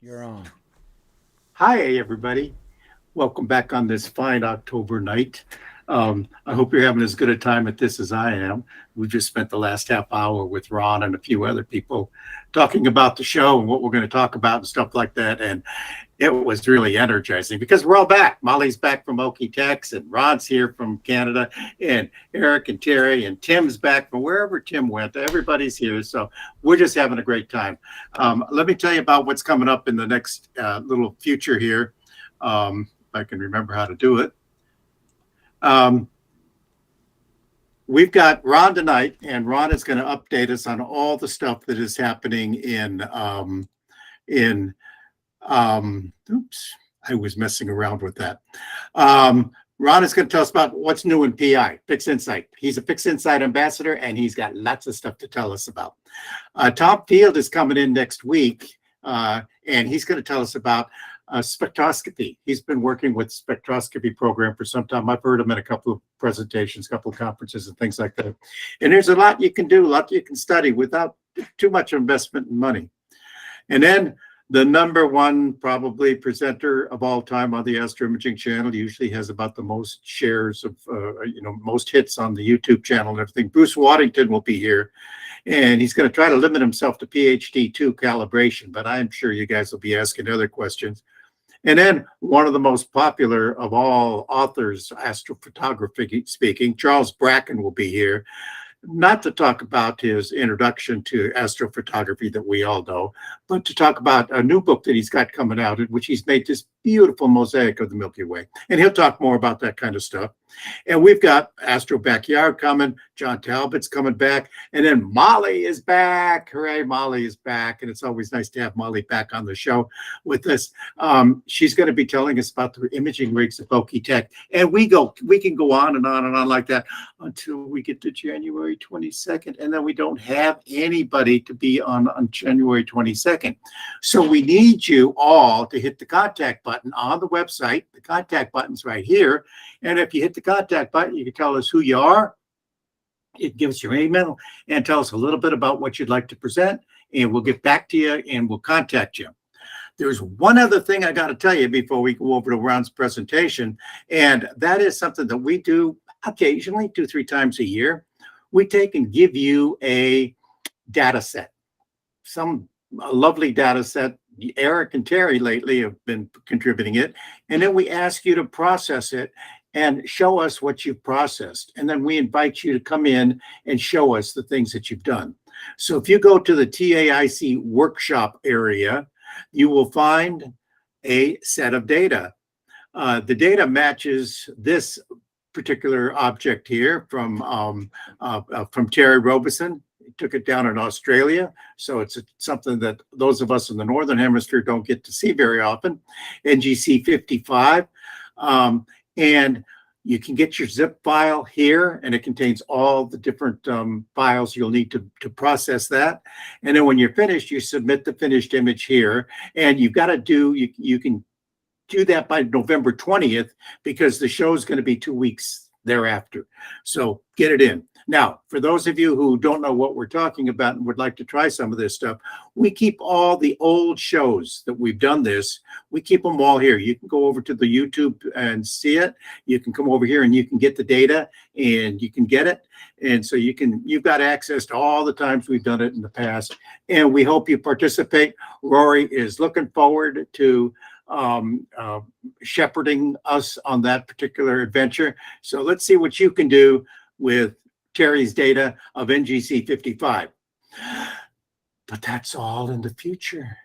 You're on. Hi, everybody. Welcome back on this fine October night. I hope you're having as good a time at this as I am. We just spent the last half hour with Ron and a few other people talking about the show and what we're going to talk about and stuff like that. And it was really energizing because we're all back. Molly's back from Okie, Tex, and Ron's here from Canada, and Eric and Terry, and Tim's back from wherever Tim went. Everybody's here. So we're just having a great time. Let me tell you about what's coming up in the next little future here. If I can remember how to do it. Um, we've got Ron tonight, and Ron is going to update us on all the stuff that is happening in oops, I was messing around with that. Ron is going to tell us about what's new in PI, Pixinsight. He's a Pixinsight ambassador, and he's got lots of stuff to tell us about. Tom Field is coming in next week, and he's going to tell us about spectroscopy. He's been working with spectroscopy program for some time. I've heard him in a couple of presentations, a couple of conferences and things like that. And there's a lot you can do, a lot you can study without too much investment in money. And then the number one probably presenter of all time on the Astro Imaging channel, usually has about the most shares of, most hits on the YouTube channel and everything. Bruce Waddington will be here, and he's going to try to limit himself to PhD 2 calibration, but I'm sure you guys will be asking other questions. And then one of the most popular of all authors, astrophotography speaking, Charles Bracken will be here, not to talk about his introduction to astrophotography that we all know, but to talk about a new book that he's got coming out in which he's made this beautiful mosaic of the Milky Way. And he'll talk more about that kind of stuff. And we've got Astro Backyard coming, John Talbot's coming back, and then Molly is back. Hooray, Molly is back. And it's always nice to have Molly back on the show with us. She's going to be telling us about the imaging rigs of Okie Tech. And we can go on and on and on like that until we get to January 22nd. And then we don't have anybody to be on January 22nd. So we need you all to hit the contact button on the website. The contact button's right here. And if you hit the contact button, you can tell us who you are. It gives your email and tell us a little bit about what you'd like to present. And we'll get back to you and we'll contact you. There's one other thing I got to tell you before we go over to Ron's presentation. And that is something that we do occasionally, 2-3 times a year. We take and give you a data set, a lovely data set. Eric and Terry lately have been contributing it. And then we ask you to process it and show us what you've processed. And then we invite you to come in and show us the things that you've done. So if you go to the TAIC workshop area, you will find a set of data. The data matches this particular object here from Terry Robeson. He took it down in Australia, so it's something that those of us in the Northern Hemisphere don't get to see very often, NGC 55. And you can get your zip file here, and it contains all the different files you'll need to process that. And then when you're finished, you submit the finished image here, and you've got to you can do that by November 20th because the show is going to be 2 weeks thereafter. So get it in. Now, for those of you who don't know what we're talking about and would like to try some of this stuff, we keep all the old shows that we've done this. We keep them all here. You can go over to the YouTube and see it. You can come over here and you can get the data and you can get it. And so you've got access to all the times we've done it in the past. And we hope you participate. Rory is looking forward to shepherding us on that particular adventure. So let's see what you can do with Terry's data of NGC 55. But that's all in the future.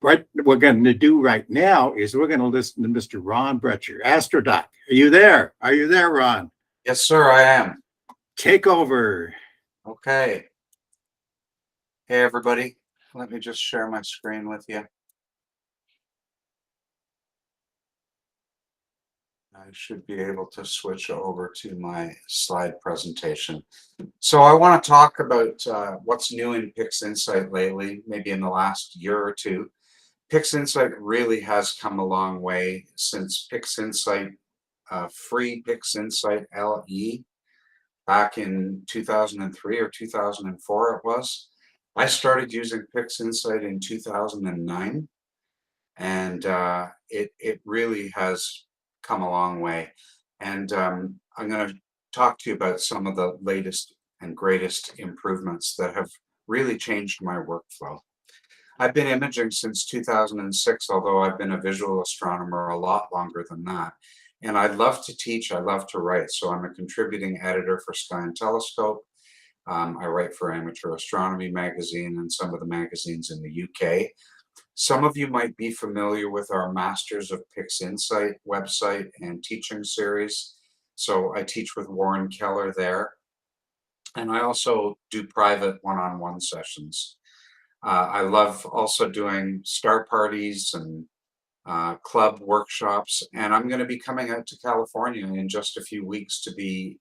What we're going to do right now is we're going to listen to Mr. Ron Brecher, AstroDoc. Are you there? Are you there, Ron? Yes, sir, I am. Take over. Okay. Hey, everybody. Let me just share my screen with you. I should be able to switch over to my slide presentation. So I want to talk about what's new in Pixinsight lately, maybe in the last year or two. Pixinsight really has come a long way since Pixinsight, free Pixinsight LE, back in 2003 or 2004 it was. I started using Pixinsight in 2009. And it really has come a long way. And I'm going to talk to you about some of the latest and greatest improvements that have really changed my workflow. I've been imaging since 2006, although I've been a visual astronomer a lot longer than that. And I love to teach, I love to write. So I'm a contributing editor for Sky and Telescope. I write for Amateur Astronomy magazine and some of the magazines in the UK. Some of you might be familiar with our Masters of Pixinsight website and teaching series. So I teach with Warren Keller there. And I also do private one-on-one sessions. I love also doing star parties and club workshops. And I'm going to be coming out to California in just a few weeks to be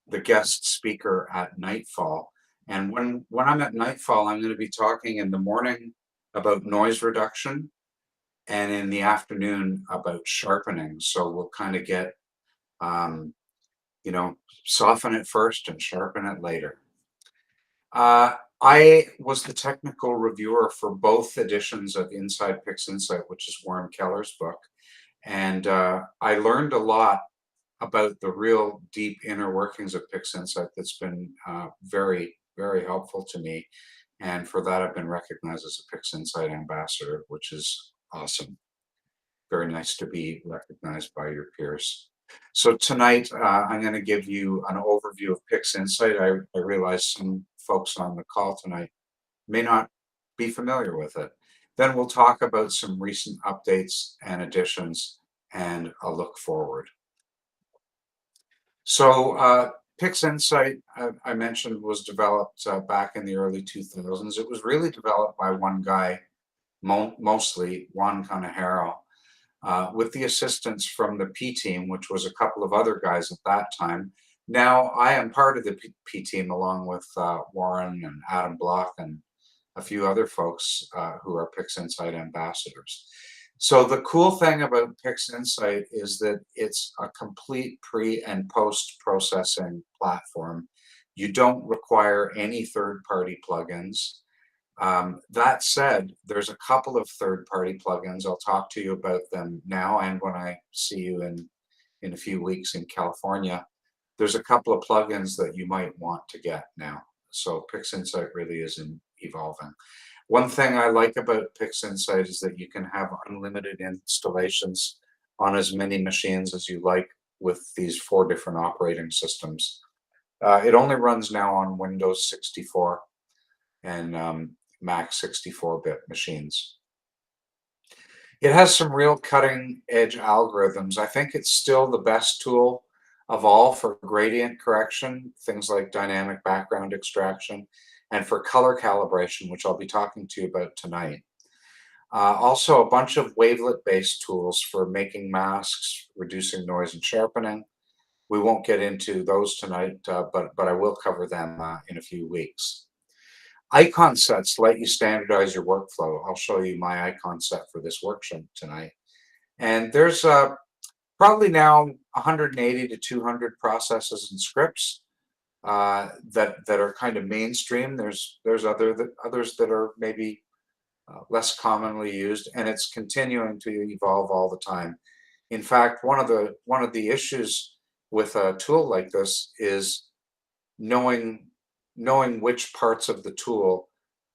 the guest speaker at Nightfall. And when I'm at Nightfall, I'm going to be talking in the morning about noise reduction and in the afternoon about sharpening. So we'll kind of get, you know, soften it first and sharpen it later. I was the technical reviewer for both editions of Inside Pixinsight, which is Warren Keller's book. And I learned a lot about the real deep inner workings of Pixinsight that's been very, very helpful to me. And for that, I've been recognized as a Pixinsight ambassador, which is awesome. Very nice to be recognized by your peers. So tonight, I'm going to give you an overview of Pixinsight. I realize some folks on the call tonight may not be familiar with it. Then we'll talk about some recent updates and additions and a look forward. So Pixinsight, I mentioned, was developed back in the early 2000s. It was really developed by one guy, mostly Juan Canajero, with the assistance from the P team, which was a couple of other guys at that time. Now I am part of the P team along with Warren and Adam Block and a few other folks who are Pixinsight ambassadors. So the cool thing about Pixinsight is that it's a complete pre and post processing platform. You don't require any third-party plugins. That said, there's a couple of third-party plugins. I'll talk to you about them now and when I see you in a few weeks in California. There's a couple of plugins that you might want to get now. So Pixinsight really is evolving. One thing I like about Pixinsight is that you can have unlimited installations on as many machines as you like with these 4 different operating systems. It only runs now on Windows 64 and Mac 64-bit machines. It has some real cutting edge algorithms. I think it's still the best tool of all for gradient correction, things like dynamic background extraction, and for color calibration, which I'll be talking to you about tonight. Also a bunch of wavelet-based tools for making masks, reducing noise and sharpening. We won't get into those tonight, but I will cover them in a few weeks. Icon sets let you standardize your workflow. I'll show you my icon set for this workshop tonight. And there's probably now 180 to 200 processes and scripts that are kind of mainstream. There's others that are maybe less commonly used, and it's continuing to evolve all the time. In fact, one of the issues with a tool like this is knowing which parts of the tool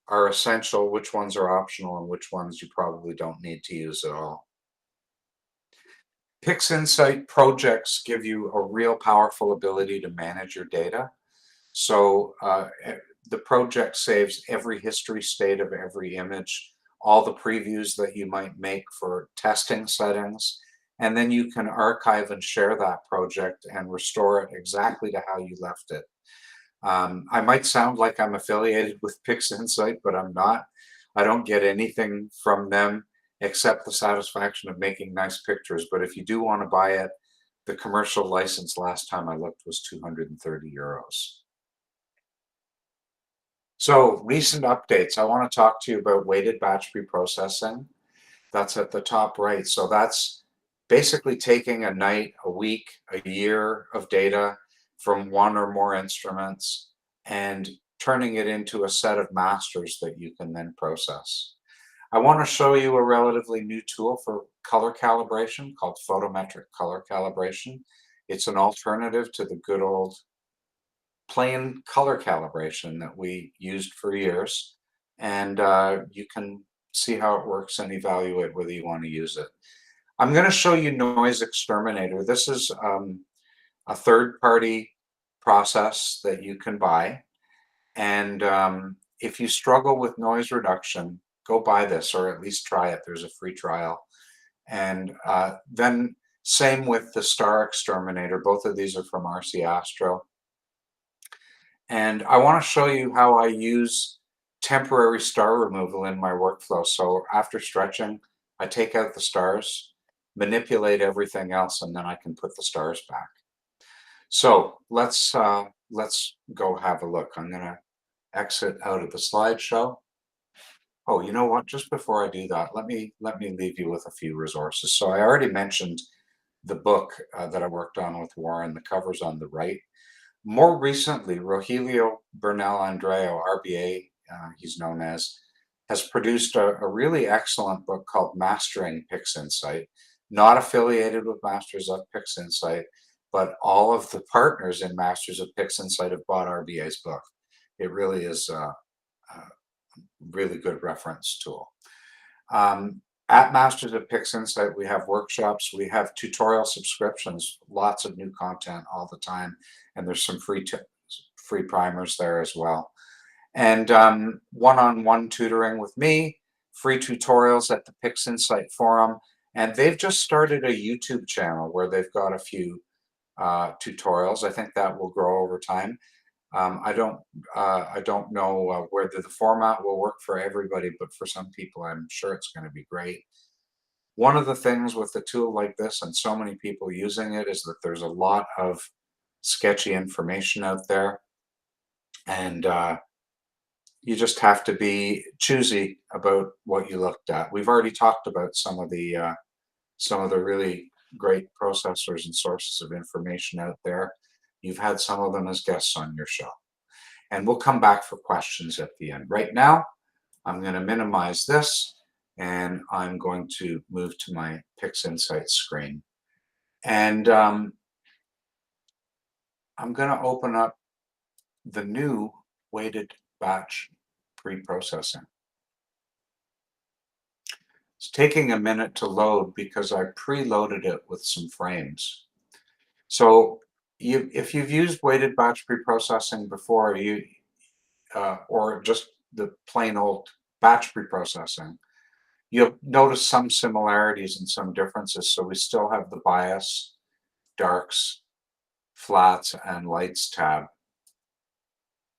are essential, which ones are optional, and which ones you probably don't need to use at all. Pixinsight projects give you a real powerful ability to manage your data. So the project saves every history state of every image, all the previews that you might make for testing settings, and then you can archive and share that project and restore it exactly to how you left it. I might sound like I'm affiliated with Pixinsight, but I'm not. I don't get anything from them except the satisfaction of making nice pictures. But if you do want to buy it, the commercial license last time I looked was 230 euros. So recent updates. I want to talk to you about weighted batch preprocessing. That's at the top right. So that's basically taking a night, a week, a year of data from one or more instruments and turning it into a set of masters that you can then process. I want to show you a relatively new tool for color calibration called photometric color calibration. It's an alternative to the good old plain color calibration that we used for years. And you can see how it works and evaluate whether you want to use it. I'm going to show you NoiseXTerminator. This is a third-party process that you can buy. And if you struggle with noise reduction, go buy this or at least try it. There's a free trial. And then same with the Star Exterminator. Both of these are from RC Astro. And I want to show you how I use temporary star removal in my workflow. So after stretching, I take out the stars, manipulate everything else, and then I can put the stars back. So let's go have a look. I'm going to exit out of the slideshow. Oh, you know what? Just before I do that, let me leave you with a few resources. So I already mentioned the book that I worked on with Warren. The cover's on the right. More recently, Rogelio Bernal Andreo, RBA, he's known as, has produced a really excellent book called Mastering Pixinsight. Not affiliated with Masters of Pixinsight, but all of the partners in Masters of Pixinsight have bought RBA's book. It really is a really good reference tool. At Masters of Pixinsight, we have workshops, we have tutorial subscriptions, lots of new content all the time, and there's some free primers there as well. And one-on-one tutoring with me, free tutorials at the Pixinsight forum, and they've just started a YouTube channel where they've got a few tutorials. I think that will grow over time. I don't know whether the format will work for everybody, but for some people, I'm sure it's going to be great. One of the things with a tool like this and so many people using it is that there's a lot of sketchy information out there, and you just have to be choosy about what you looked at. We've already talked about some of the really great processors and sources of information out there. You've had some of them as guests on your show. And we'll come back for questions at the end. Right now, I'm going to minimize this, and I'm going to move to my Pixinsight screen. And I'm going to open up the new weighted batch pre-processing. It's taking a minute to load because I preloaded it with some frames. So if you've used weighted batch preprocessing before, or just the plain old batch preprocessing, you'll notice some similarities and some differences. So we still have the bias, darks, flats, and lights tab.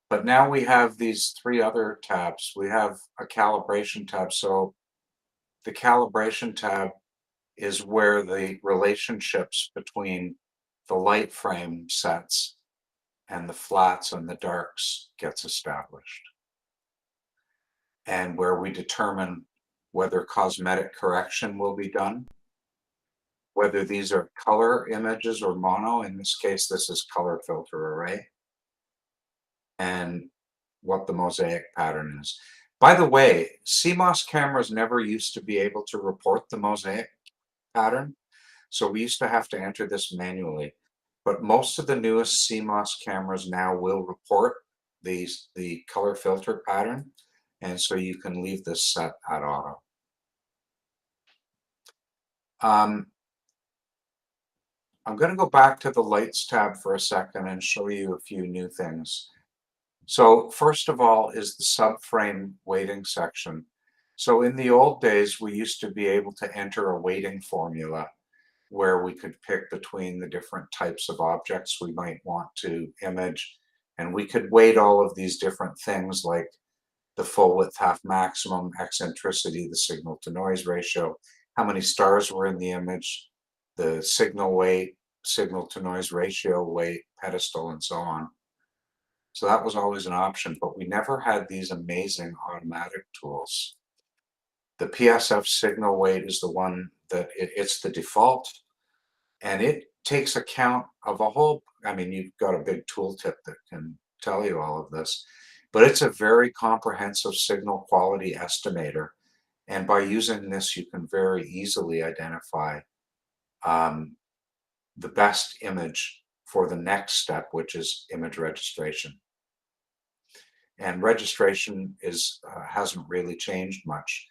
But now we have these three other tabs. We have a calibration tab. So the calibration tab is where the relationships between the light frame sets and the flats and the darks gets established, and where we determine whether cosmetic correction will be done, whether these are color images or mono. In this case, this is color filter array, and what the mosaic pattern is. By the way, CMOS cameras never used to be able to report the mosaic pattern, so we used to have to enter this manually. But most of the newest CMOS cameras now will report the color filter pattern, and so you can leave this set at auto. I'm going to go back to the lights tab for a second and show you a few new things. So first of all is the subframe weighting section. So in the old days, we used to be able to enter a weighting formula where we could pick between the different types of objects we might want to image. And we could weight all of these different things like the full width half maximum, eccentricity, the signal to noise ratio, how many stars were in the image, the signal weight, signal to noise ratio weight, pedestal, and so on. So that was always an option, but we never had these amazing automatic tools. The PSF signal weight is the one that it's the default, and it takes account of a whole, I mean, you've got a big tooltip that can tell you all of this, but it's a very comprehensive signal quality estimator. And by using this, you can very easily identify the best image for the next step, which is image registration. And registration hasn't really changed much,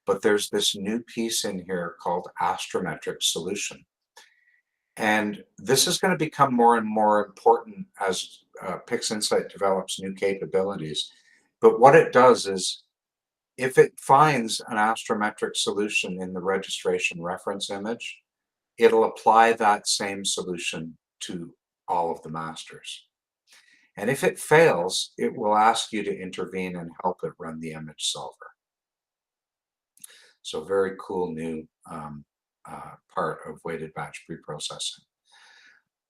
but there's this new piece in here called astrometric solution. And this is going to become more and more important as Pixinsight develops new capabilities. But what it does is, if it finds an astrometric solution in the registration reference image, it'll apply that same solution to all of the masters. And if it fails, it will ask you to intervene and help it run the image solver. So very cool new part of weighted batch preprocessing.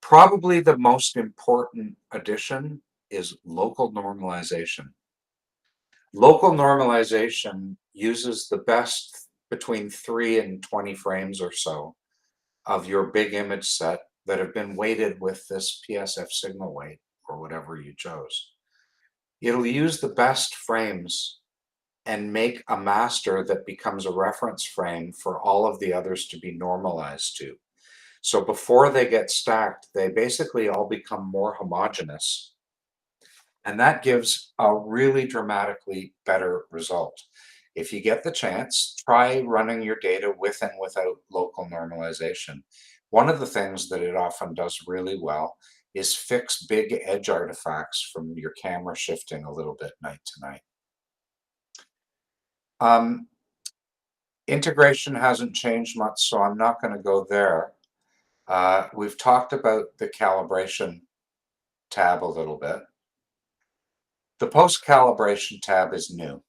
Probably the most important addition is local normalization. Local normalization uses the best between 3 and 20 frames or so of your big image set that have been weighted with this PSF signal weight or whatever you chose. It'll use the best frames and make a master that becomes a reference frame for all of the others to be normalized to. So before they get stacked, they basically all become more homogeneous. And that gives a really dramatically better result. If you get the chance, try running your data with and without local normalization. One of the things that it often does really well is fix big edge artifacts from your camera shifting a little bit night to night. Integration hasn't changed much, so I'm not going to go there. We've talked about the calibration tab a little bit. The post-calibration tab is new.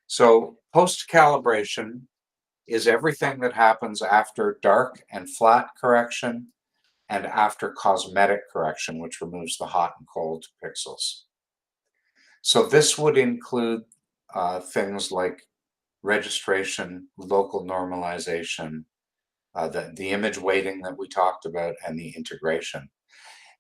So post-calibration is everything that happens after dark and flat correction and after cosmetic correction, which removes the hot and cold pixels. So this would include things like registration, local normalization, the image weighting that we talked about, and the integration.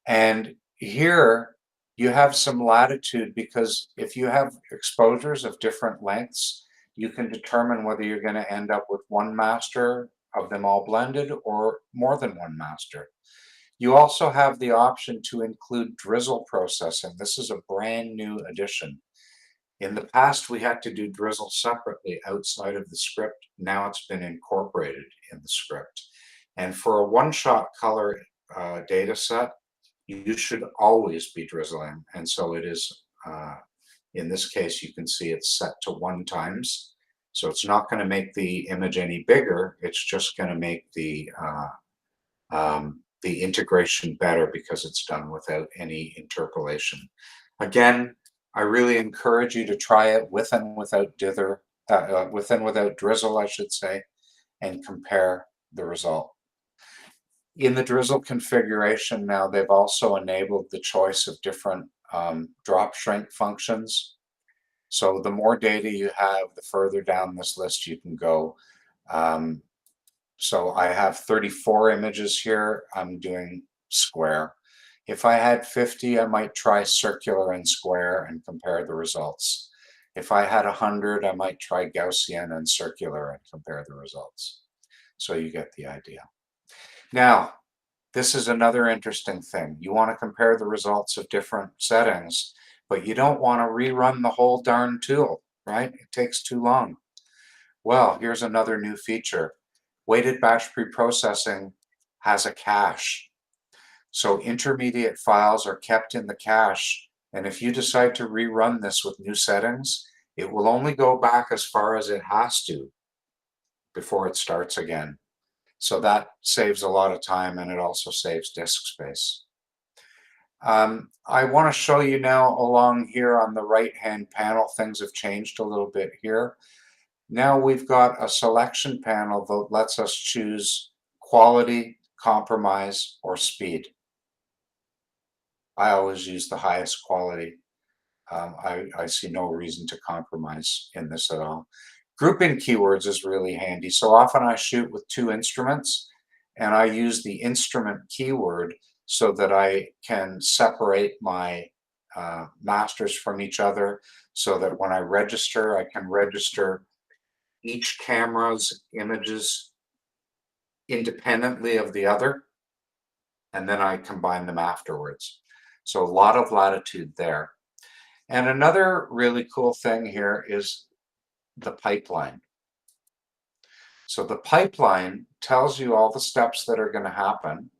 And here you have some latitude, because if you have exposures of different lengths, you can determine whether you're going to end up with one master of them all blended or more than one master. You also have the option to include drizzle processing. This is a brand new addition. In the past, we had to do drizzle separately outside of the script. Now it's been incorporated in the script. And for a one-shot color data set, you should always be drizzling. And so it is, in this case, you can see it's set to 1 times. So it's not going to make the image any bigger. It's just going to make the integration better because it's done without any interpolation. Again, I really encourage you to try it with and without drizzle, I should say, and compare the result. In the drizzle configuration now, they've also enabled the choice of different drop shrink functions. So the more data you have, the further down this list you can go. So I have 34 images here. I'm doing square. If I had 50, I might try circular and square and compare the results. If I had 100, I might try Gaussian and circular and compare the results. So you get the idea. Now, this is another interesting thing. You want to compare the results of different settings, but you don't want to rerun the whole darn tool, right? It takes too long. Well, here's another new feature. Weighted batch preprocessing has a cache. So intermediate files are kept in the cache, and if you decide to rerun this with new settings, it will only go back as far as it has to before it starts again. So that saves a lot of time, and it also saves disk space. I want to show you now along here on the right-hand panel, things have changed a little bit here. Now we've got a selection panel that lets us choose quality, compromise, or speed. I always use the highest quality. I see no reason to compromise in this at all. Grouping keywords is really handy. So often I shoot with 2 instruments, and I use the instrument keyword so that I can separate my masters from each other, so that when I register, I can register each camera's images independently of the other, and then I combine them afterwards. So a lot of latitude there. And another really cool thing here is the pipeline. So the pipeline tells you all the steps that are going to happen,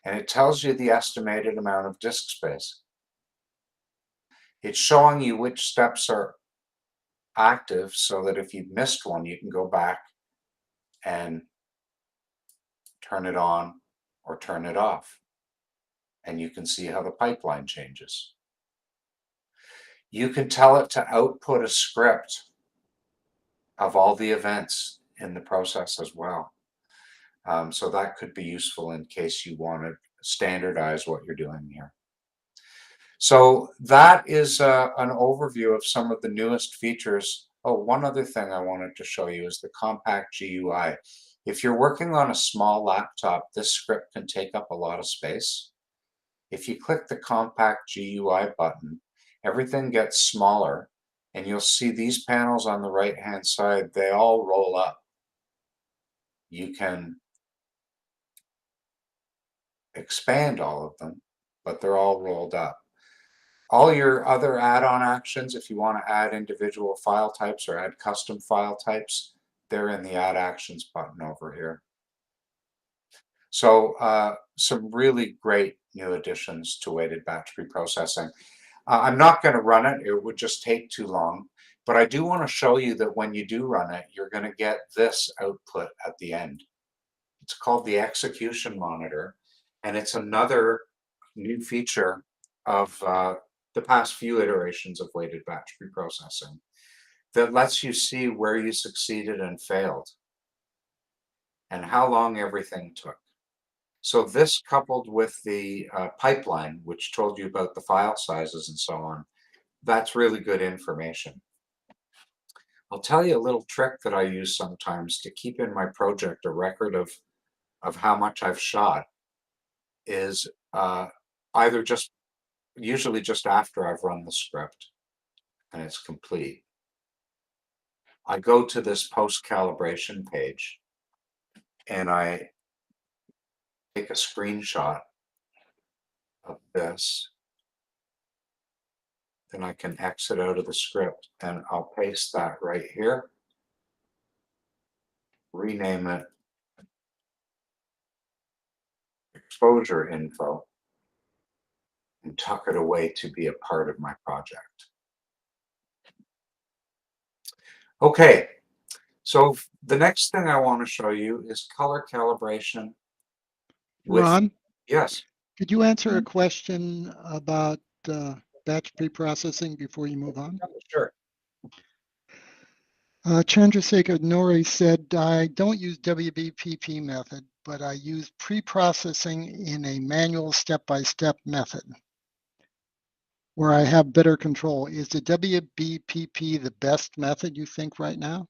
and it tells you the estimated amount of disk space. It's showing you which steps are active so that if you missed one, you can go back and turn it on or turn it off. And you can see how the pipeline changes. You can tell it to output a script of all the events in the process as well. So that could be useful in case you want to standardize what you're doing here. So that is an overview of some of the newest features. Oh, one other thing I wanted to show you is the compact GUI. If you're working on a small laptop, this script can take up a lot of space. If you click the compact GUI button, everything gets smaller, and you'll see these panels on the right-hand side, they all roll up. You can expand all of them, but they're all rolled up. All your other add-on actions, if you want to add individual file types or add custom file types, they're in the Add Actions button over here. So some really great new additions to weighted batch preprocessing. I'm not going to run it. It would just take too long. But I do want to show you that when you do run it, you're going to get this output at the end. It's called the execution monitor, and it's another new feature of the past few iterations of weighted batch preprocessing that lets you see where you succeeded and failed and how long everything took. So this, coupled with the pipeline, which told you about the file sizes and so on, that's really good information. I'll tell you a little trick that I use sometimes to keep in my project a record of how much I've shot is either usually just after I've run the script and it's complete. I go to this post-calibration page and I take a screenshot of this. Then I can exit out of the script and I'll paste that right here, rename it exposure info, and tuck it away to be a part of my project. Okay, so the next thing I want to show you is color calibration. Ron, Yes. could you answer a question about batch preprocessing before you move on? Sure. Chandrasekhar Nori said, I don't use WBPP method, but I use preprocessing in a manual step-by-step method where I have better control. Is the WBPP the best method you think right now?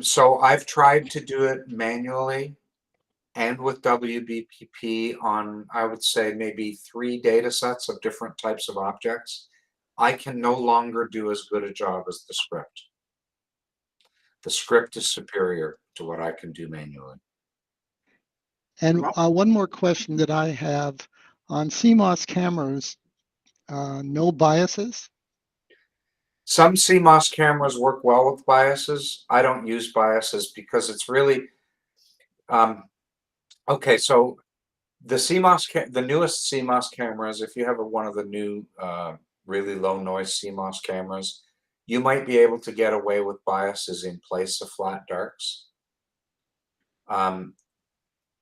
So I've tried to do it manually and with WBPP on, I would say, maybe 3 data sets of different types of objects. I can no longer do as good a job as the script. The script is superior to what I can do manually. And one more question that I have on CMOS cameras, no biases? Some CMOS cameras work well with biases. I don't use biases because it's really, okay, so the newest CMOS cameras, if you have one of the new really low noise CMOS cameras, you might be able to get away with biases in place of flat darks. And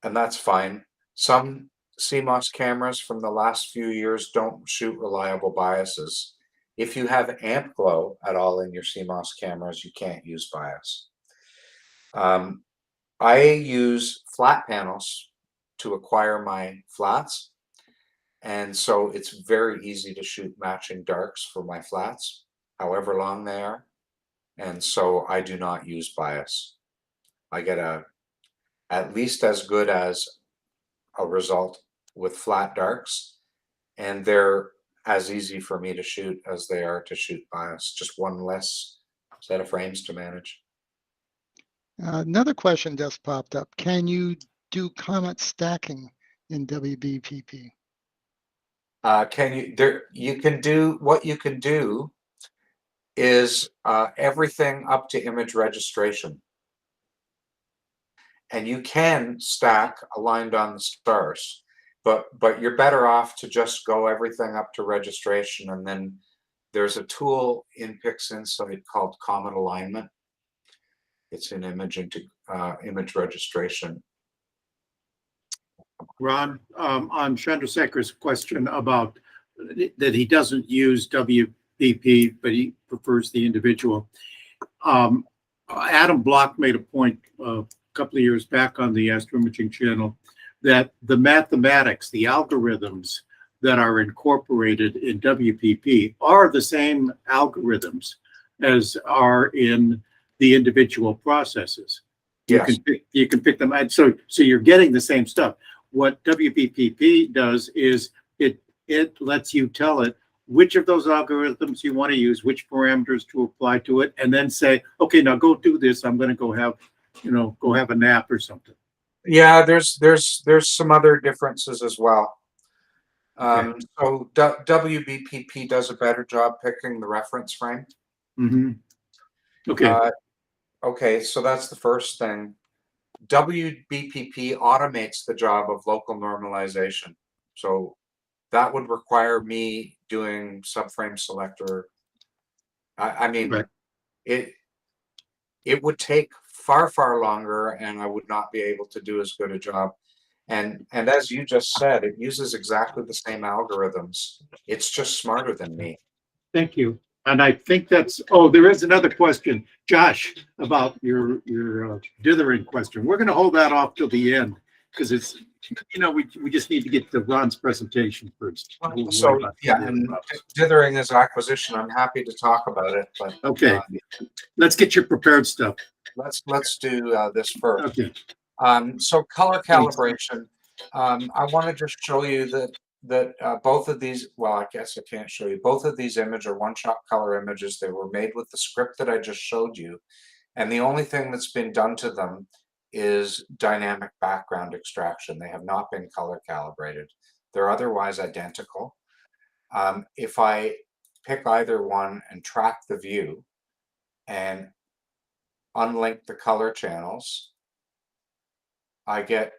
that's fine. Some CMOS cameras from the last few years don't shoot reliable biases. If you have amp glow at all in your CMOS cameras, you can't use bias. I use flat panels to acquire my flats, and so it's very easy to shoot matching darks for my flats, however long they are, and so I do not use bias. I get at least as good as a result with flat darks, and they're as easy for me to shoot as they are to shoot bias, just one less set of frames to manage. Another question just popped up. Can you do comet stacking in WBPP? Can you, there, you can do, what you can do is everything up to image registration. And you can stack aligned on the stars, but you're better off to just go everything up to registration. And then there's a tool in Pixinsight called Comet Alignment. It's in image registration. Ron, on Chandrasekhar's question about that he doesn't use WBP, but he prefers the individual. Adam Block made a point a couple of years back on the Astro Imaging channel that the mathematics, the algorithms that are incorporated in WPP are the same algorithms as are in the individual processes. Yes. You can pick them out. So you're getting the same stuff. What WBPP does is it lets you tell it which of those algorithms you want to use, which parameters to apply to it, and then say, okay, now go do this. I'm going to go have, go have a nap or something. Yeah, there's some other differences as well. Okay. So WBPP does a better job picking the reference frame. Mm-hmm. Okay. Okay, so that's the first thing. WBPP automates the job of local normalization. So that would require me doing subframe selector. I mean, Right. it would take far longer, and I would not be able to do as good a job. And as you just said, it uses exactly the same algorithms. It's just smarter than me. Thank you. And I think that's, oh, there is another question, Josh, about your dithering question. We're going to hold that off till the end because it's, we just need to get to Ron's presentation first. So yeah, and dithering is acquisition. I'm happy to talk about it, but okay, let's get your prepared stuff. Let's do this first. Okay. So color calibration. I want to just show you that both of these, well, I guess I can't show you. Both of these images are one-shot color images. They were made with the script that I just showed you. And the only thing that's been done to them is dynamic background extraction. They have not been color calibrated. They're otherwise identical. If I pick either one and track the view and unlink the color channels, I get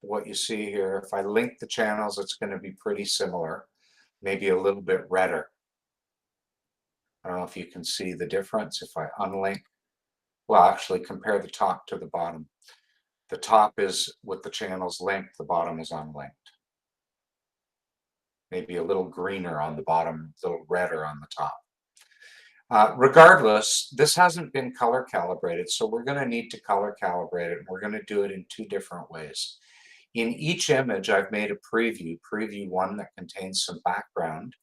what you see here. If I link the channels, it's going to be pretty similar, maybe a little bit redder. I don't know if you can see the difference. If I unlink, well, actually compare the top to the bottom. The top is with the channels linked, the bottom is unlinked. Maybe a little greener on the bottom, a little redder on the top. Regardless, this hasn't been color calibrated, so we're going to need to color calibrate it, and we're going to do it in two different ways. In each image, I've made a preview one that contains some background,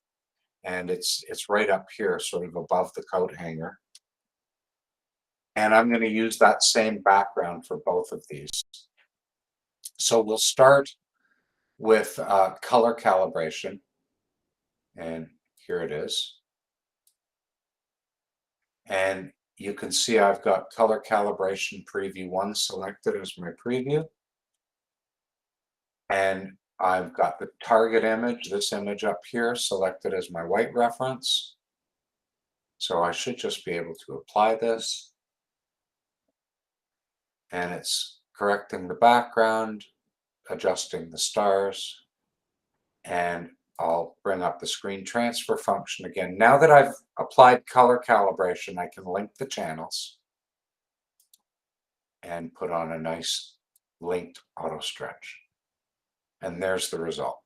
and it's right up here, sort of above the coat hanger. And I'm going to use that same background for both of these. So we'll start with color calibration, and here it is. And you can see I've got color calibration preview 1 selected as my preview. And I've got the target image, this image up here, selected as my white reference. So I should just be able to apply this. And it's correcting the background, adjusting the stars, and I'll bring up the screen transfer function again. Now that I've applied color calibration, I can link the channels and put on a nice linked auto stretch. And there's the result.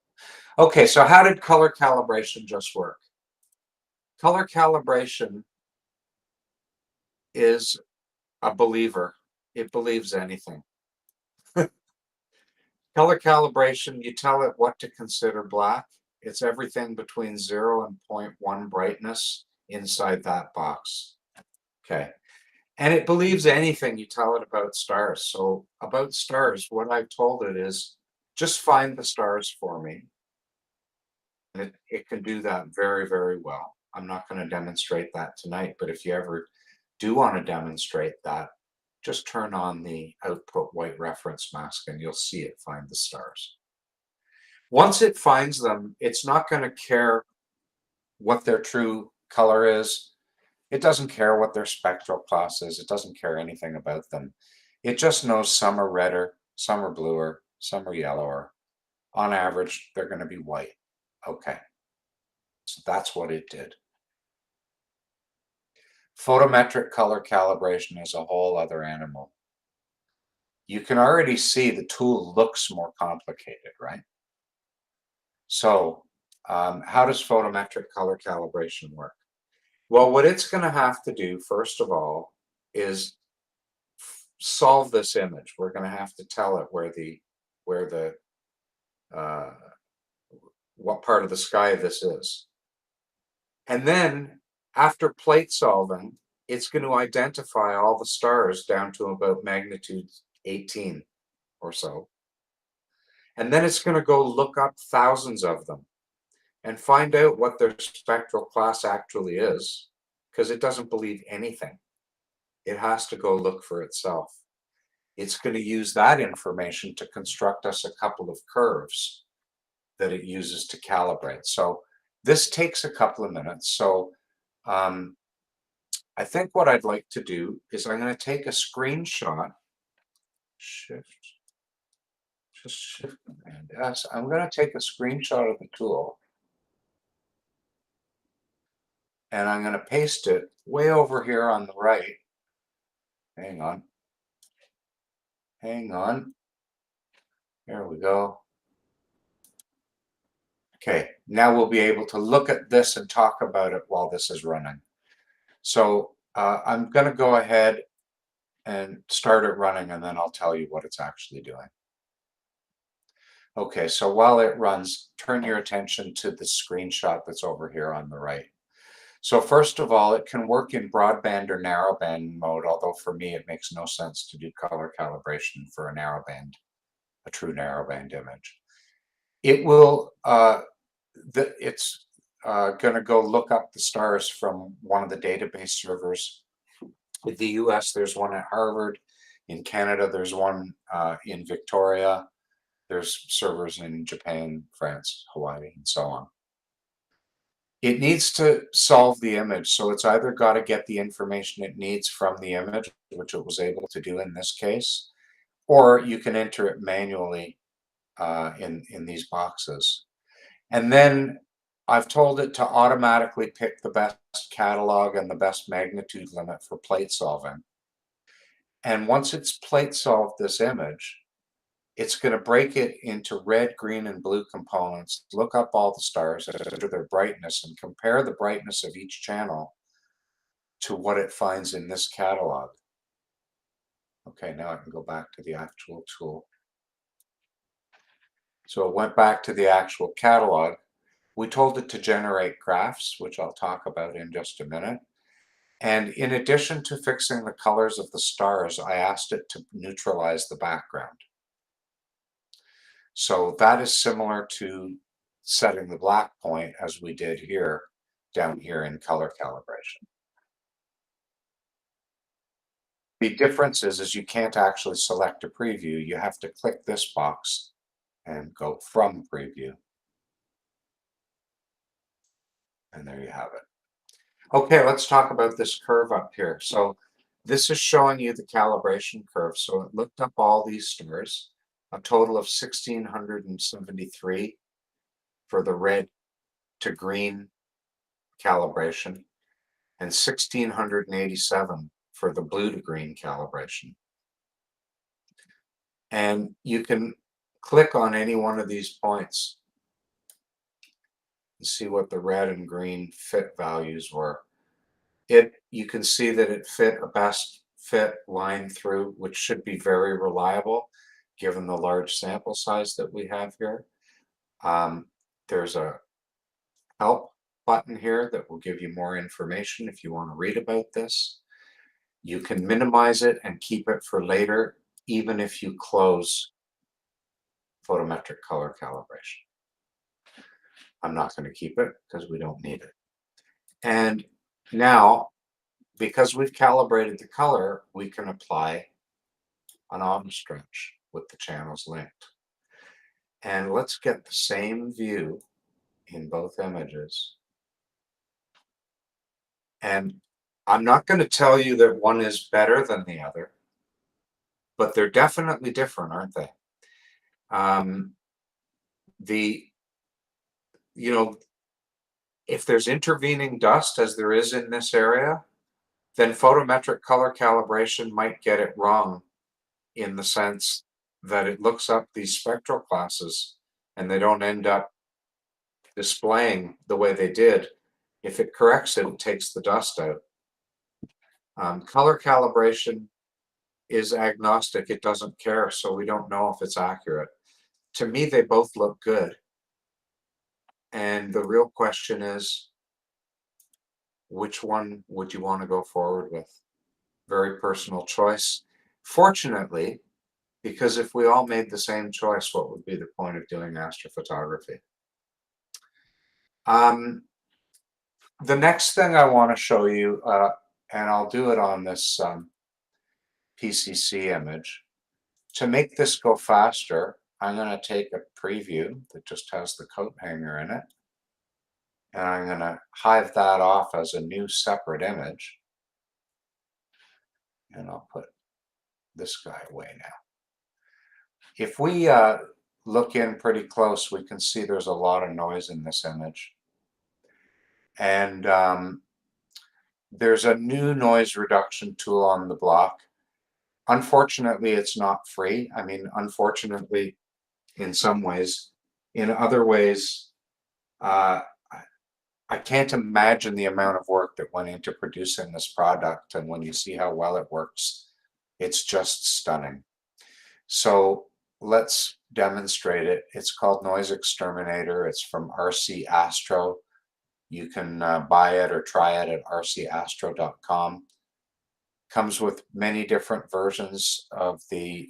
Okay, so how did color calibration just work? Color calibration is a believer. It believes anything. Color calibration, you tell it what to consider black. It's everything between 0 and 0.1 brightness inside that box. Okay. And it believes anything you tell it about stars. So about stars, what I've told it is just find the stars for me. And it can do that very, very well. I'm not going to demonstrate that tonight, but if you ever do want to demonstrate that, just turn on the output white reference mask and you'll see it find the stars. Once it finds them, it's not going to care what their true color is. It doesn't care what their spectral class is. It doesn't care anything about them. It just knows some are redder, some are bluer, some are yellower. On average, they're going to be white. Okay. So that's what it did. Photometric color calibration is a whole other animal. You can already see the tool looks more complicated, right? So how does photometric color calibration work? Well, what it's going to have to do, first of all, is solve this image. We're going to have to tell it what part of the sky this is. And then after plate solving, it's going to identify all the stars down to about magnitude 18 or so. And then it's going to go look up thousands of them and find out what their spectral class actually is, because it doesn't believe anything. It has to go look for itself. It's going to use that information to construct us a couple of curves that it uses to calibrate. So this takes a couple of minutes. So I think what I'd like to do is I'm going to take a screenshot. Shift Command S. I'm going to take a screenshot of the tool. And I'm going to paste it way over here on the right. Hang on. Hang on. There we go. Okay, now we'll be able to look at this and talk about it while this is running. So I'm going to go ahead and start it running, and then I'll tell you what it's actually doing. Okay, so while it runs, turn your attention to the screenshot that's over here on the right. So first of all, it can work in broadband or narrowband mode, although for me it makes no sense to do color calibration for a narrowband, a true narrowband image. It will, it's going to go look up the stars from one of the database servers. In the US, there's one at Harvard. In Canada, there's one in Victoria. There's servers in Japan, France, Hawaii, and so on. It needs to solve the image, so it's either got to get the information it needs from the image, which it was able to do in this case, or you can enter it manually in these boxes. And then I've told it to automatically pick the best catalog and the best magnitude limit for plate solving. And once it's plate solved this image, it's going to break it into red, green, and blue components, look up all the stars under their brightness, and compare the brightness of each channel to what it finds in this catalog. Okay, now I can go back to the actual tool. So it went back to the actual catalog. We told it to generate graphs, which I'll talk about in just a minute. And in addition to fixing the colors of the stars, I asked it to neutralize the background. So that is similar to setting the black point as we did here, down here in color calibration. The difference is you can't actually select a preview. You have to click this box and go from preview. And there you have it. Okay, let's talk about this curve up here. So this is showing you the calibration curve. So it looked up all these stars, a total of 1,673 for the red to green calibration, and 1,687 for the blue to green calibration. And you can click on any one of these points and see what the red and green fit values were. You can see that it fit a best fit line through, which should be very reliable given the large sample size that we have here. There's a help button here that will give you more information if you want to read about this. You can minimize it and keep it for later, even if you close photometric color calibration. I'm not going to keep it because we don't need it. And now because we've calibrated the color, we can apply an auto stretch with the channels linked. And let's get the same view in both images. And I'm not going to tell you that one is better than the other, but they're definitely different, aren't they? You know, if there's intervening dust, as there is in this area, then photometric color calibration might get it wrong, in the sense that it looks up these spectral classes and they don't end up displaying the way they did. If it corrects it, it takes the dust out. Color calibration is agnostic. It doesn't care, so we don't know if it's accurate. To me, they both look good. And the real question is, which one would you want to go forward with? Very personal choice. Fortunately, because if we all made the same choice, what would be the point of doing astrophotography? The next thing I want to show you, and I'll do it on this PCC image. To make this go faster, I'm going to take a preview that just has the coat hanger in it. And I'm going to hive that off as a new separate image. And I'll put this guy away now. If we look in pretty close, we can see there's a lot of noise in this image. And there's a new noise reduction tool on the block. Unfortunately, it's not free. I mean, unfortunately, in some ways. In other ways, I can't imagine the amount of work that went into producing this product. And when you see how well it works, it's just stunning. So let's demonstrate it. It's called NoiseXTerminator. It's from RC Astro. You can buy it or try it at rcastro.com. Comes with many different versions of the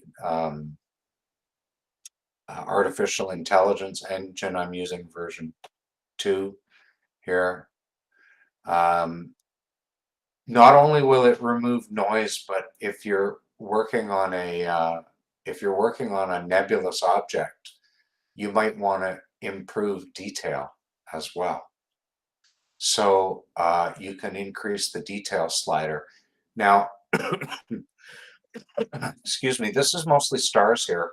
artificial intelligence engine. I'm using version 2 here. Not only will it remove noise, but if you're working on a nebulous object, you might want to improve detail as well. So you can increase the detail slider. Now, excuse me, this is mostly stars here.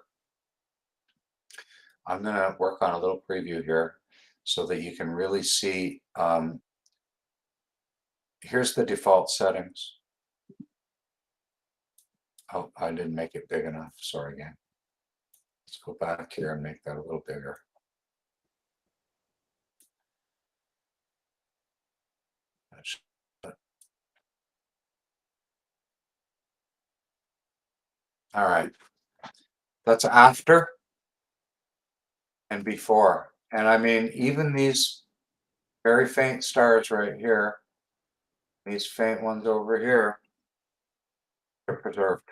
I'm going to work on a little preview here so that you can really see. Here's the default settings. Oh, I didn't make it big enough. Sorry again. Let's go back here and make that a little bigger. All right. That's after and before. And I mean, even these very faint stars right here, these faint ones over here, are preserved.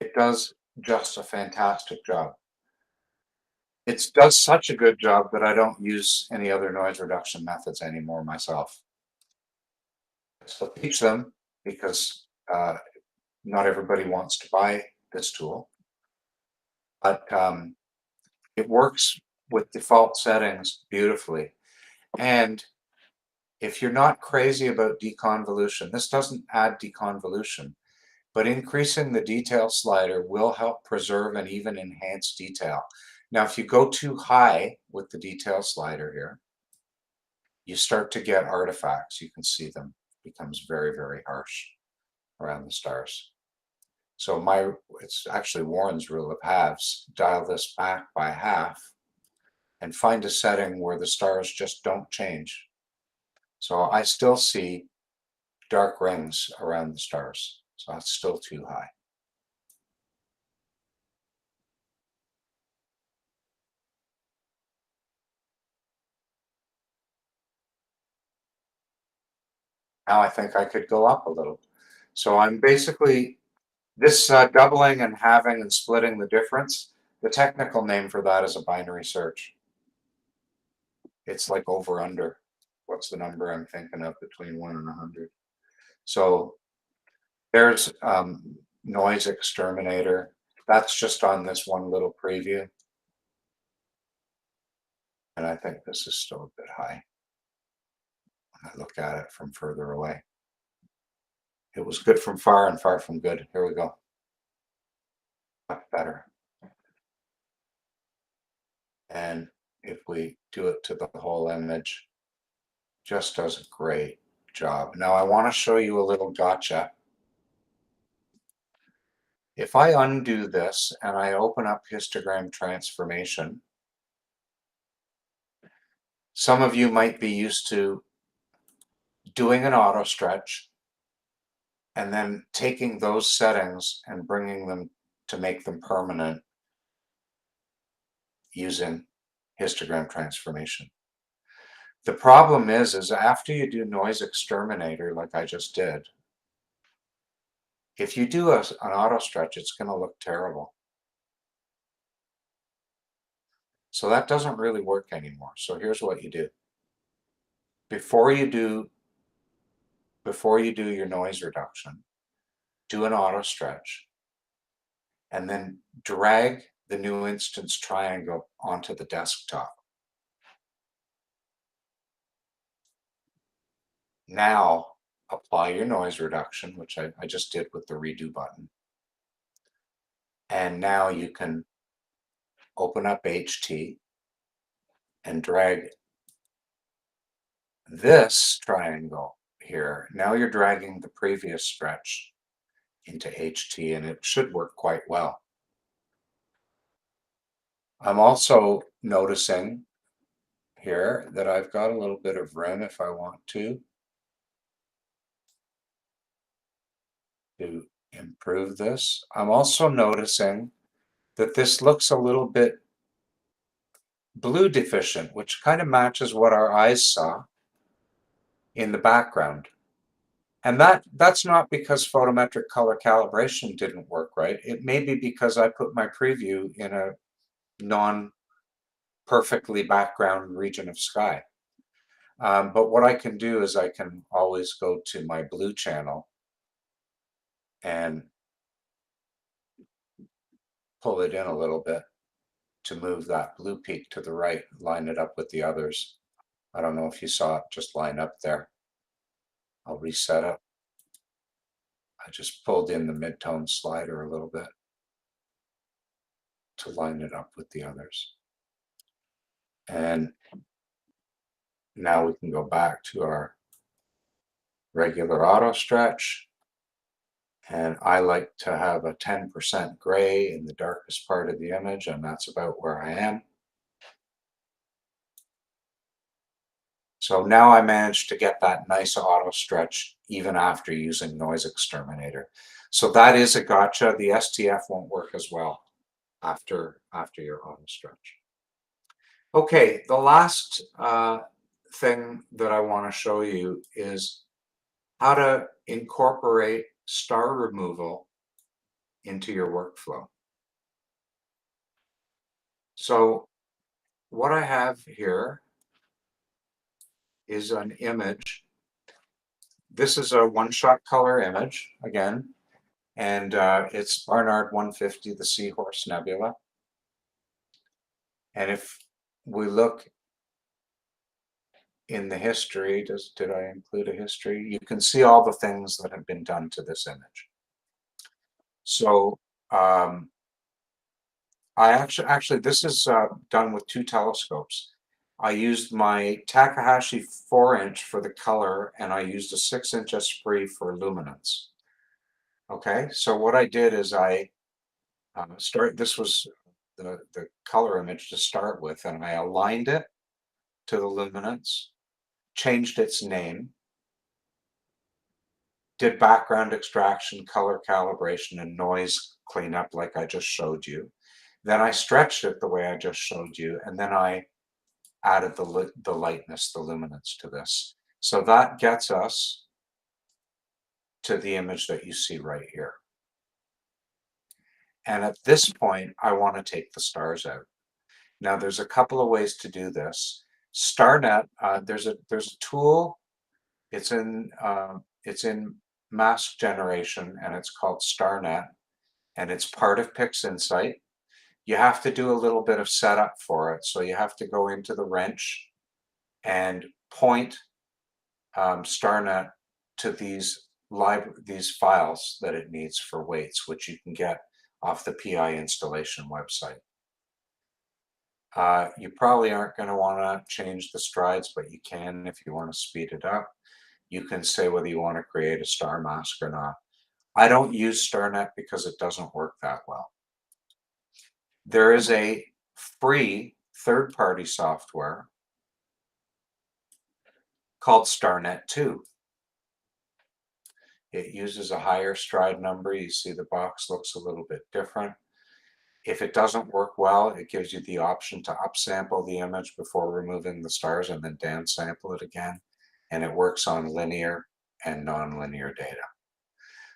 It does just a fantastic job. It does such a good job that I don't use any other noise reduction methods anymore myself. I still teach them because not everybody wants to buy this tool. But it works with default settings beautifully. And if you're not crazy about deconvolution, this doesn't add deconvolution, but increasing the detail slider will help preserve and even enhance detail. Now, if you go too high with the detail slider here, you start to get artifacts. You can see them. It becomes very, very harsh around the stars. So it's actually Warren's rule of halves. Dial this back by half and find a setting where the stars just don't change. So I still see dark rings around the stars. So that's still too high. Now I think I could go up a little. So I'm basically, this doubling and halving and splitting the difference, the technical name for that is a binary search. It's like over under. what's the number I'm thinking of between 1 and 100? So there's NoiseXTerminator. That's just on this one little preview. And I think this is still a bit high when I look at it from further away. It was good from far and far from good. Here we go. Much better. And if we do it to the whole image, just does a great job. Now I want to show you a little gotcha. If I undo this and I open up histogram transformation, some of you might be used to doing an auto stretch and then taking those settings and bringing them to make them permanent using histogram transformation. The problem is after you do NoiseXTerminator like I just did, if you do an auto stretch, it's going to look terrible. So that doesn't really work anymore. So here's what you do. Before you do your noise reduction, do an auto stretch, and then drag the new instance triangle onto the desktop. Now apply your noise reduction, which I just did with the redo button. And now you can open up HT and drag this triangle here. Now you're dragging the previous stretch into HT, and it should work quite well. I'm also noticing here that I've got a little bit of room if I want to improve this. I'm also noticing that this looks a little bit blue deficient, which kind of matches what our eyes saw in the background. And that's not because photometric color calibration didn't work right. It may be because I put my preview in a non-perfectly background region of sky. But what I can do is I can always go to my blue channel and pull it in a little bit to move that blue peak to the right, line it up with the others. I don't know if you saw it just line up there. I'll reset it. I just pulled in the midtone slider a little bit to line it up with the others. And now we can go back to our regular auto stretch. And I like to have a 10% gray in the darkest part of the image, and that's about where I am. So now I managed to get that nice auto stretch even after using NoiseXTerminator. So that is a gotcha. The STF won't work as well after your auto stretch. Okay, the last thing that I want to show you is how to incorporate star removal into your workflow. So what I have here is an image. This is a one-shot color image again, and it's Barnard 150, the Seahorse Nebula. And if we look in the history, did I include a history? You can see all the things that have been done to this image. So I actually this is done with 2 telescopes. I used my Takahashi 4-inch for the color, and I used a 6-inch Esprit for luminance. Okay, so what I did is I this was the color image to start with, and I aligned it to the luminance, changed its name, did background extraction, color calibration, and noise cleanup like I just showed you. Then I stretched it the way I just showed you, and then I added the lightness, the luminance to this. So that gets us to the image that you see right here. And at this point, I want to take the stars out. Now, there's a couple of ways to do this. StarNet, there's a tool. It's in mask generation, and it's called StarNet, and it's part of Pixinsight. You have to do a little bit of setup for it, so you have to go into the wrench and point StarNet to these files that it needs for weights, which you can get off the PI installation website. You probably aren't going to want to change the strides, but you can if you want to speed it up. You can say whether you want to create a star mask or not. I don't use StarNet because it doesn't work that well. There is a free third-party software called StarNet 2. It uses a higher stride number. You see the box looks a little bit different. If it doesn't work well, it gives you the option to upsample the image before removing the stars and then downsample it again. And it works on linear and non-linear data.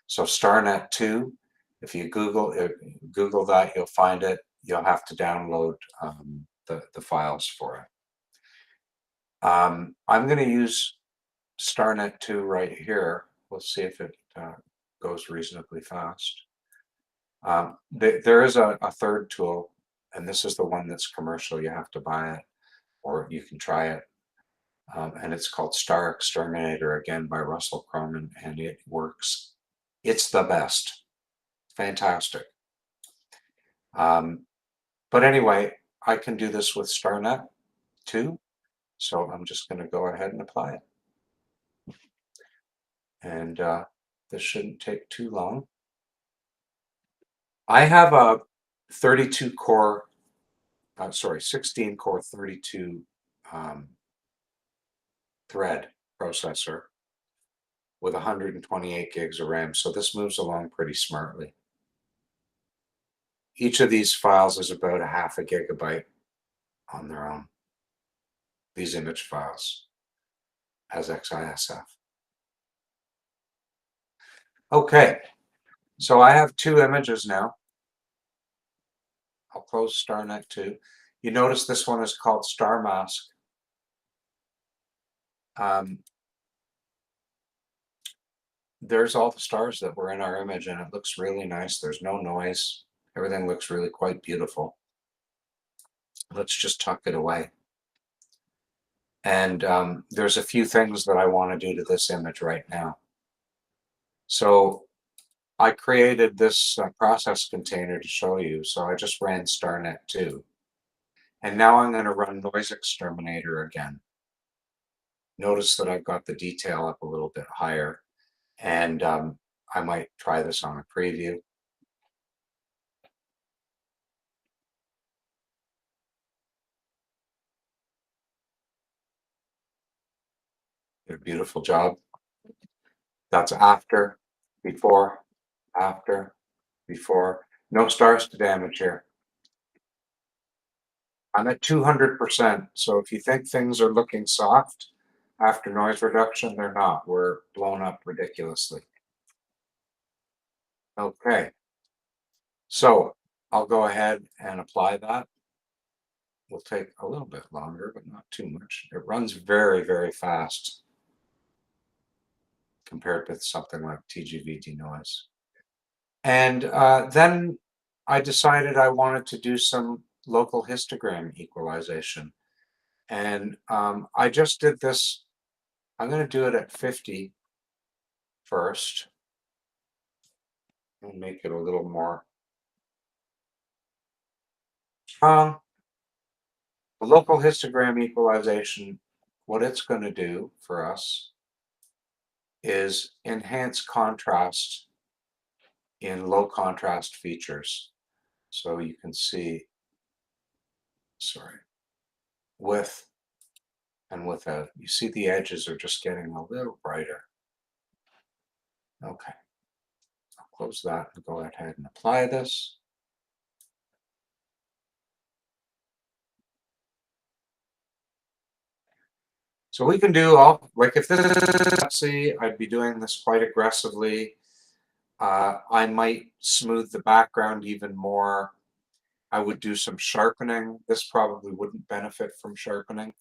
So StarNet 2, if you Google that, you'll find it. You'll have to download the files for it. I'm going to use StarNet 2 right here. We'll see if it goes reasonably fast. There is a third tool, and this is the one that's commercial. You have to buy it, or you can try it. And it's called NoiseXTerminator, again by Russell Croman, and it works. It's the best. Fantastic. But anyway, I can do this with StarNet 2, so I'm just going to go ahead and apply it. And this shouldn't take too long. I have a 16 core 32 thread processor with 128 gigs of RAM, so this moves along pretty smartly. Each of these files is about a half a gigabyte on their own, these image files as XISF. Okay, so I have 2 images now. I'll close StarNet 2. You notice this one is called Star Mask. There's all the stars that were in our image, and it looks really nice. There's no noise. Everything looks really quite beautiful. Let's just tuck it away. And there's a few things that I want to do to this image right now. So I created this process container to show you. So I just ran StarNet 2. And now I'm going to run NoiseXTerminator again. Notice that I've got the detail up a little bit higher. And I might try this on a preview. Did a beautiful job. That's after, before, after, before. No stars to damage here. I'm at 200%. So if you think things are looking soft after noise reduction, they're not. We're blown up ridiculously. Okay. So I'll go ahead and apply that. Will take a little bit longer, but not too much. It runs very, very fast compared with something like TGV denoise. And then I decided I wanted to do some local histogram equalization. And I just did this. I'm going to do it at 50 first and make it a little more strong. The local histogram equalization, what it's going to do for us is enhance contrast in low contrast features. So you can see, with and without. You see the edges are just getting a little brighter. Okay, I'll close that and go ahead and apply this. So we can do all, like if this is, see, I'd be doing this quite aggressively. I might smooth the background even more. I would do some sharpening. This probably wouldn't benefit from sharpening.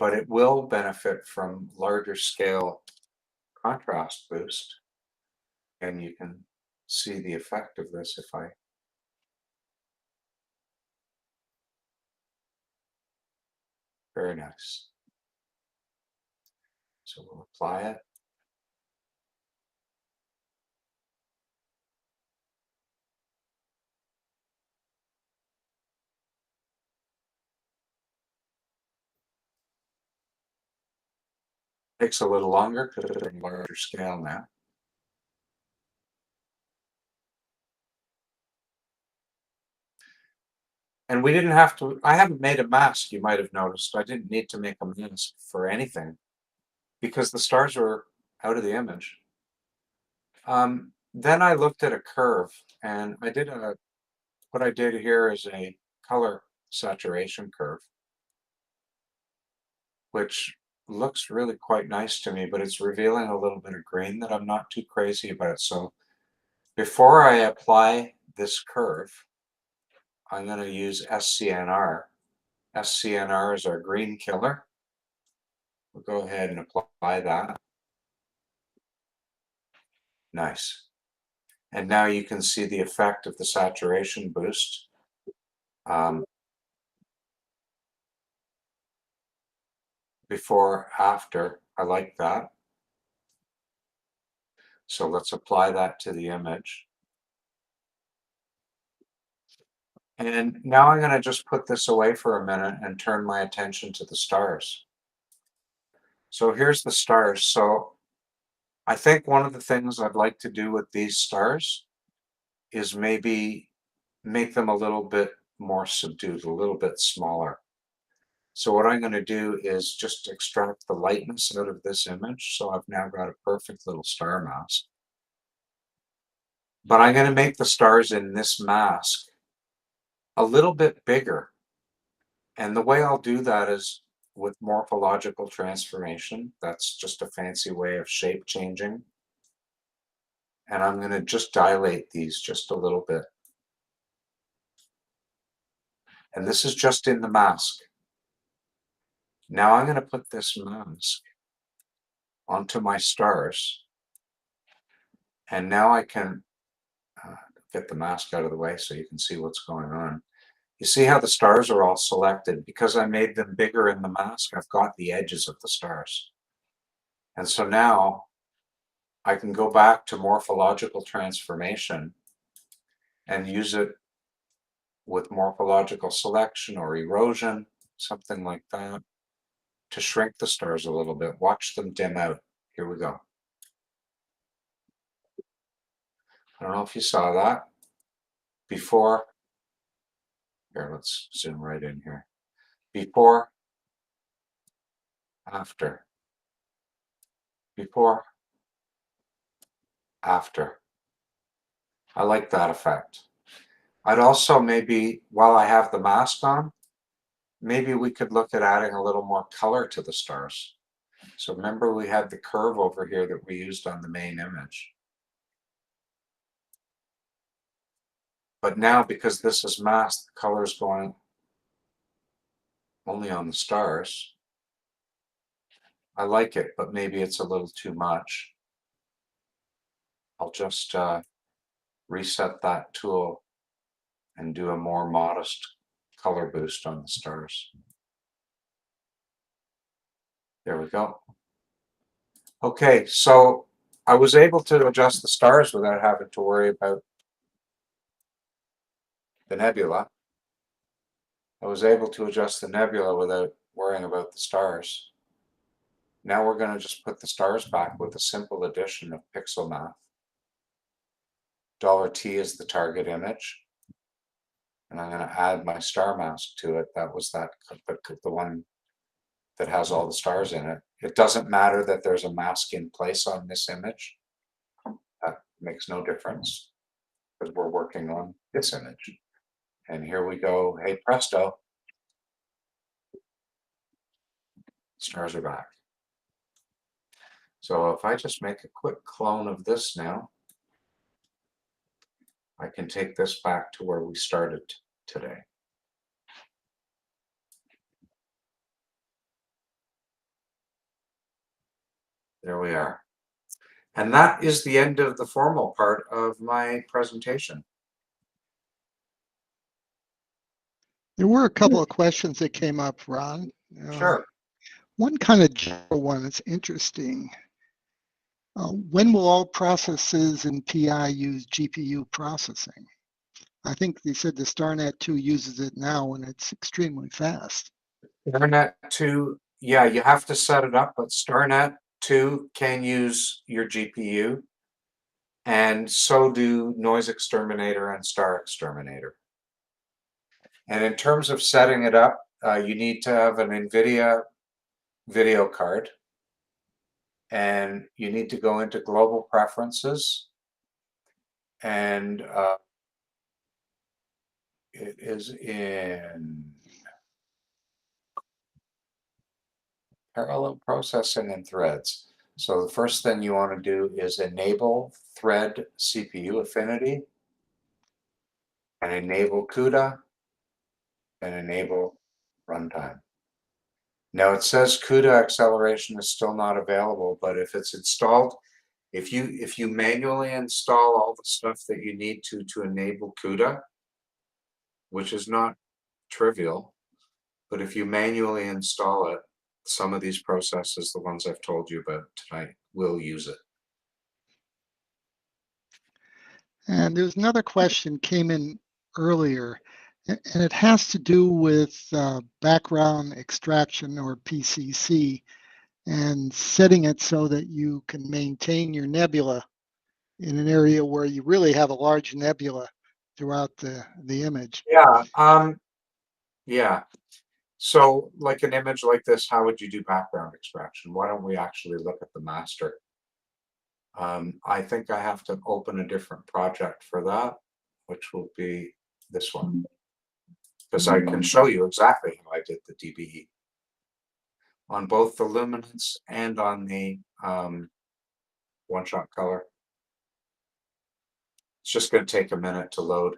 but it will benefit from larger scale contrast boost. And you can see the effect of this if I very nice. So we'll apply it. Takes a little longer because it's a larger scale now. And we didn't have to, I haven't made a mask, you might have noticed. I didn't need to make a mask for anything because the stars were out of the image. Then I looked at a curve, and what I did here is a color saturation curve, which looks really quite nice to me, but it's revealing a little bit of green that I'm not too crazy about. So before I apply this curve, I'm going to use SCNR. SCNR is our green killer. We'll go ahead and apply that. Nice. And now you can see the effect of the saturation boost. Before, after, I like that. So let's apply that to the image. And now I'm going to just put this away for a minute and turn my attention to the stars. So here's the stars. So I think one of the things I'd like to do with these stars is maybe make them a little bit more subdued, a little bit smaller. So what I'm going to do is just extract the lightness out of this image. So I've now got a perfect little star mask. But I'm going to make the stars in this mask a little bit bigger. And the way I'll do that is with morphological transformation. That's just a fancy way of shape changing. And I'm going to just dilate these just a little bit. And this is just in the mask. Now I'm going to put this mask onto my stars. And now I can get the mask out of the way so you can see what's going on. You see how the stars are all selected? Because I made them bigger in the mask, I've got the edges of the stars. And so now I can go back to morphological transformation and use it with morphological selection or erosion, something like that, to shrink the stars a little bit. Watch them dim out. Here we go. I don't know if you saw that. Before, here, let's zoom right in here. Before, after. Before, after. I like that effect. I'd also maybe, while I have the mask on, maybe we could look at adding a little more color to the stars. So remember we had the curve over here that we used on the main image. But now, because this is masked, the color is going only on the stars. I like it, but maybe it's a little too much. I'll just reset that tool and do a more modest color boost on the stars. There we go. Okay, so I was able to adjust the stars without having to worry about the nebula. I was able to adjust the nebula without worrying about the stars. Now we're going to just put the stars back with a simple addition of pixel math. $T is the target image. And I'm going to add my star mask to it. That was the one that has all the stars in it. It doesn't matter that there's a mask in place on this image. That makes no difference because we're working on this image. And here we go. Hey, presto. Stars are back. So if I just make a quick clone of this now, I can take this back to where we started today. There we are. And that is the end of the formal part of my presentation. There were a couple of questions that came up, Ron. Sure. One kind of general one that's interesting. When will all processes in PI use GPU processing? I think they said the StarNet 2 uses it now and it's extremely fast. StarNet 2, yeah, you have to set it up, but StarNet 2 can use your GPU, and so do NoiseXTerminator and StarXTerminator. And in terms of setting it up, you need to have an NVIDIA video card, and you need to go into global preferences, and it is in parallel processing and threads. So the first thing you want to do is enable thread CPU affinity, and enable CUDA, and enable runtime. Now it says CUDA acceleration is still not available, but if it's installed, if you manually install all the stuff that you need to enable CUDA, which is not trivial, but if you manually install it, some of these processes, the ones I've told you about tonight, will use it. And there's another question came in earlier, and it has to do with background extraction, or PCC, and setting it so that you can maintain your nebula in an area where you really have a large nebula throughout the image. Yeah. So like an image like this, how would you do background extraction? Why don't we actually look at the master? I think I have to open a different project for that, which will be this one, because I can show you exactly how I did the DBE on both the luminance and on the one-shot color. It's just going to take a minute to load.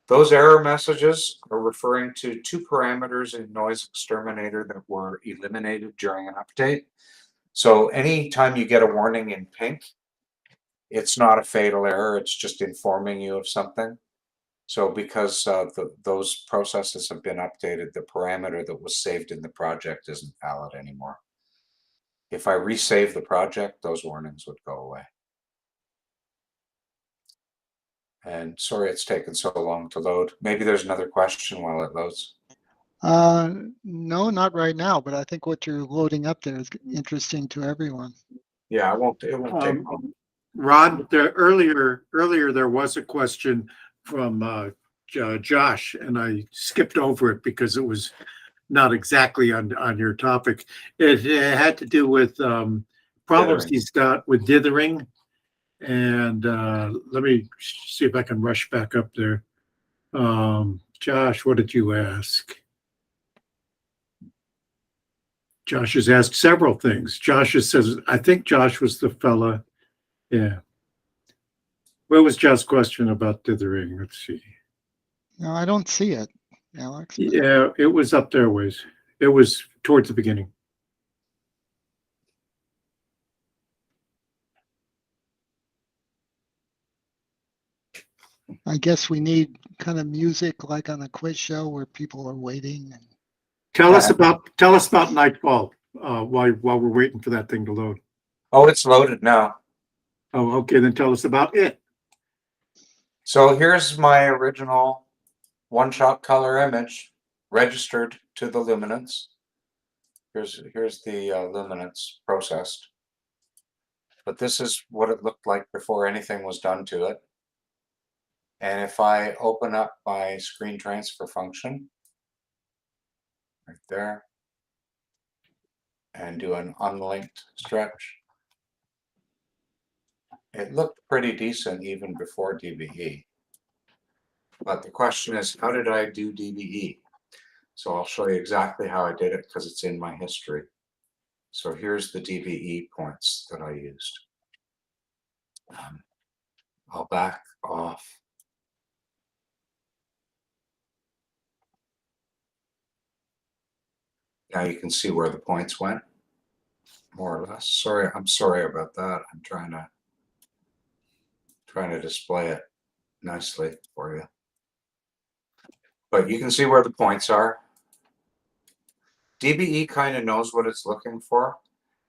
Those error messages are referring to two parameters in NoiseXTerminator that were eliminated during an update. So anytime you get a warning in pink, it's not a fatal error, it's just informing you of something. So because those processes have been updated, the parameter that was saved in the project isn't valid anymore. If I resave the project, those warnings would go away. And sorry it's taken so long to load. Maybe there's another question while it loads. No, not right now, but I think what you're loading up there is interesting to everyone. Yeah, it won't take long. Ron, earlier there was a question from Josh, and I skipped over it because it was not exactly on your topic. It had to do with problems Dithering. he's got with dithering. And let me see if I can rush back up there. Josh, what did you ask? Josh has asked several things. Josh says, I think Josh was the fella. Yeah. What was Josh's question about dithering? Let's see. No, I don't see it, Alex. Yeah, it was up there ways. It was towards the beginning. I guess we need kind of music like on a quiz show where people are waiting. And... Tell us about Nightfall while we're waiting for that thing to load. Oh, it's loaded now. Oh, okay. Then tell us about it. So here's my original one-shot color image registered to the luminance. Here's the luminance processed. But this is what it looked like before anything was done to it. And if I open up my screen transfer function right there and do an unlinked stretch, it looked pretty decent even before DBE. But the question is, how did I do DBE? So I'll show you exactly how I did it because it's in my history. So here's the DBE points that I used. I'll back off. Now you can see where the points went. more or less. Sorry, I'm sorry about that. I'm trying to display it nicely for you. But you can see where the points are. DBE kind of knows what it's looking for.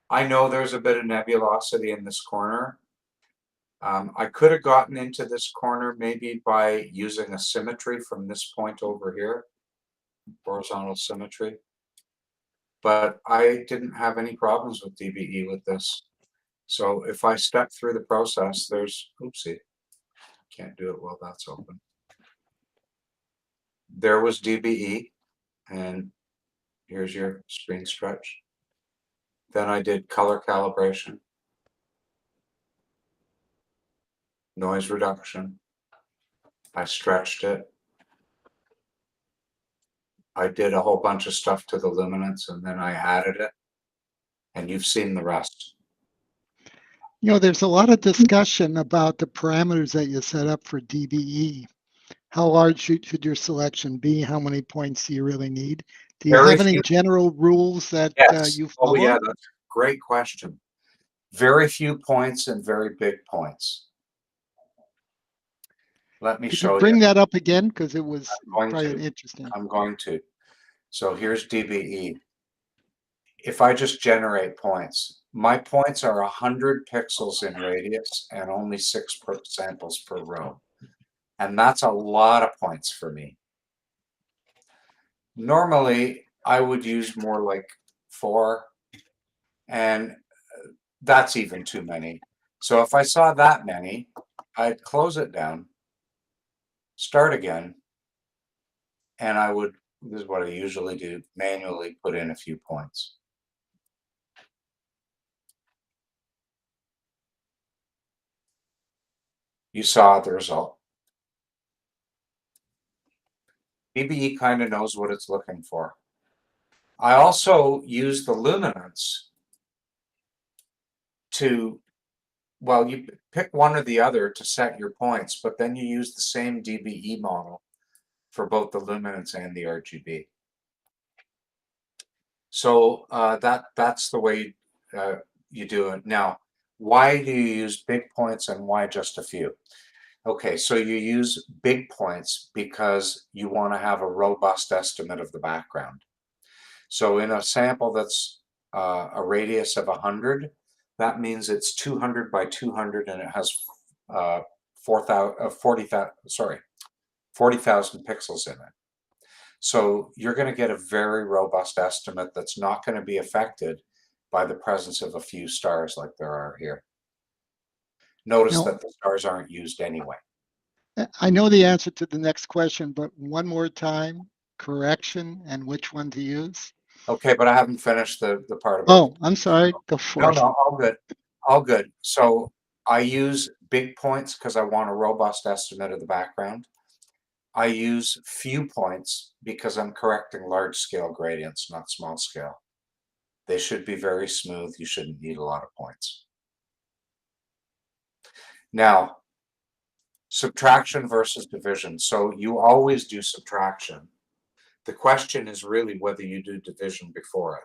I know there's a bit of nebulosity in this corner. I could have gotten into this corner maybe by using a symmetry from this point over here, horizontal symmetry. But I didn't have any problems with DBE with this. So if I step through the process, there's, oopsie, can't do it while that's open. There was DBE, and here's your screen stretch. Then I did color calibration, noise reduction. I stretched it. I did a whole bunch of stuff to the luminance, and then I added it. And you've seen the rest. You know, there's a lot of discussion about the parameters that you set up for DBE. How large should your selection be? How many points do you really need? Do you have any general rules that you follow? Oh yeah, that's a great question. Very few points and very big points. Let me show you. Bring that up again, because it was probably interesting. I'm going to. So here's DBE. If I just generate points, my points are 100 pixels in radius and only 6 samples per row. And that's a lot of points for me. Normally, I would use more like 4, and that's even too many. So if I saw that many, I'd close it down, start again, and I would, this is what I usually do, manually put in a few points. You saw the result. DBE kind of knows what it's looking for. I also use the luminance to, well, you pick one or the other to set your points, but then you use the same DBE model for both the luminance and the RGB. So that's the way you do it. Now, why do you use big points and why just a few? Okay, so you use big points because you want to have a robust estimate of the background. So in a sample that's a radius of 100, that means it's 200 by 200 and it has 40,000 pixels in it. So you're going to get a very robust estimate that's not going to be affected by the presence of a few stars like there are here. Notice that the stars aren't used anyway. I know the answer to the next question, but one more time, correction and which one to use. Okay, but I haven't finished the part about. Oh, I'm sorry. Go for it. No, all good. All good. So I use big points because I want a robust estimate of the background. I use few points because I'm correcting large scale gradients, not small scale. They should be very smooth. You shouldn't need a lot of points. Now, subtraction versus division. So you always do subtraction. The question is really whether you do division before it.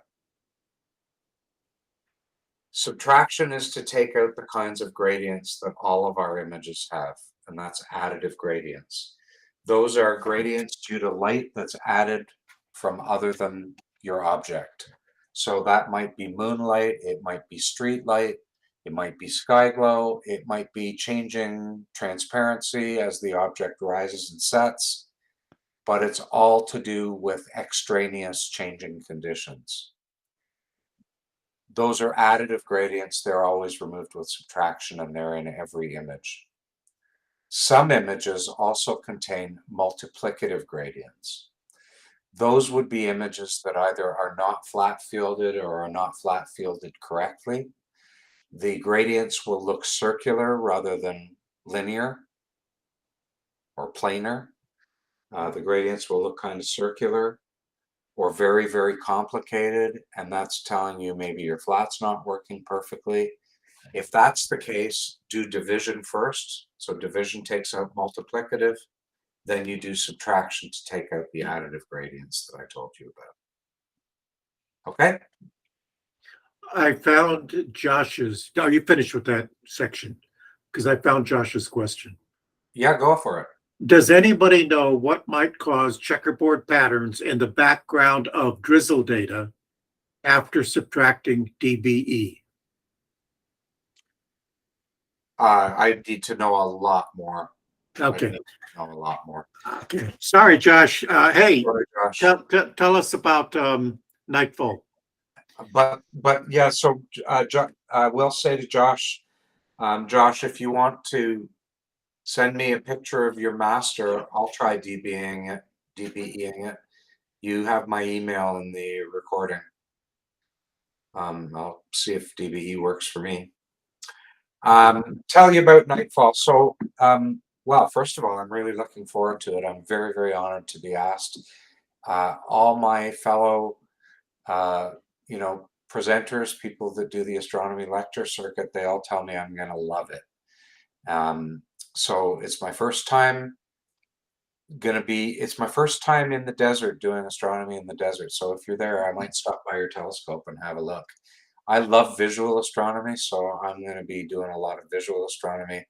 Subtraction is to take out the kinds of gradients that all of our images have, and that's additive gradients. Those are gradients due to light that's added from other than your object. So that might be moonlight, it might be street light, it might be sky glow, it might be changing transparency as the object rises and sets, but it's all to do with extraneous changing conditions. Those are additive gradients. They're always removed with subtraction, and they're in every image. Some images also contain multiplicative gradients. Those would be images that either are not flat fielded or are not flat fielded correctly. The gradients will look circular rather than linear or planar. The gradients will look kind of circular or very, very complicated, and that's telling you maybe your flat's not working perfectly. If that's the case, do division first. So division takes out multiplicative, then you do subtraction to take out the additive gradients that I told you about. Okay? I found Josh's. Are you finished with that section? Because I found Josh's question. Yeah, go for it. Does anybody know what might cause checkerboard patterns in the background of drizzle data after subtracting dBE? I need to know a lot more. I Okay. need to know a lot more. Okay. Sorry, Josh. Hey, Sorry, Josh. tell us about Nightfall. But yeah, so I will say to Josh, Josh, if you want to send me a picture of your master, I'll try DBEing it. You have my email in the recording. I'll see if DBE works for me. Tell you about Nightfall. So, well, first of all, I'm really looking forward to it. I'm very, very honored to be asked. All my fellow, presenters, people that do the astronomy lecture circuit, they all tell me I'm going to love it. So it's my first time it's my first time in the desert doing astronomy in the desert. So if you're there, I might stop by your telescope and have a look. I love visual astronomy, so I'm going to be doing a lot of visual astronomy.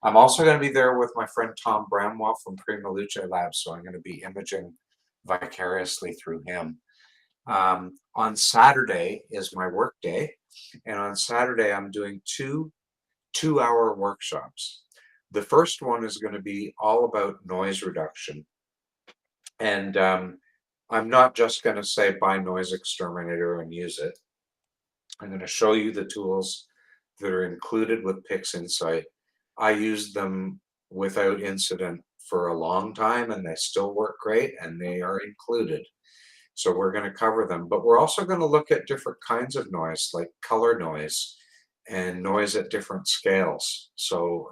I'm also going to be there with my friend Tom Bramwell from Prima Luce Labs, so I'm going to be imaging vicariously through him. On Saturday is my work day, and on Saturday I'm doing two-hour workshops. The first one is going to be all about noise reduction. And I'm not just going to say buy NoiseXTerminator and use it. I'm going to show you the tools that are included with Pixinsight. I used them without incident for a long time, and they still work great, and they are included. So we're going to cover them. But we're also going to look at different kinds of noise, like color noise and noise at different scales. So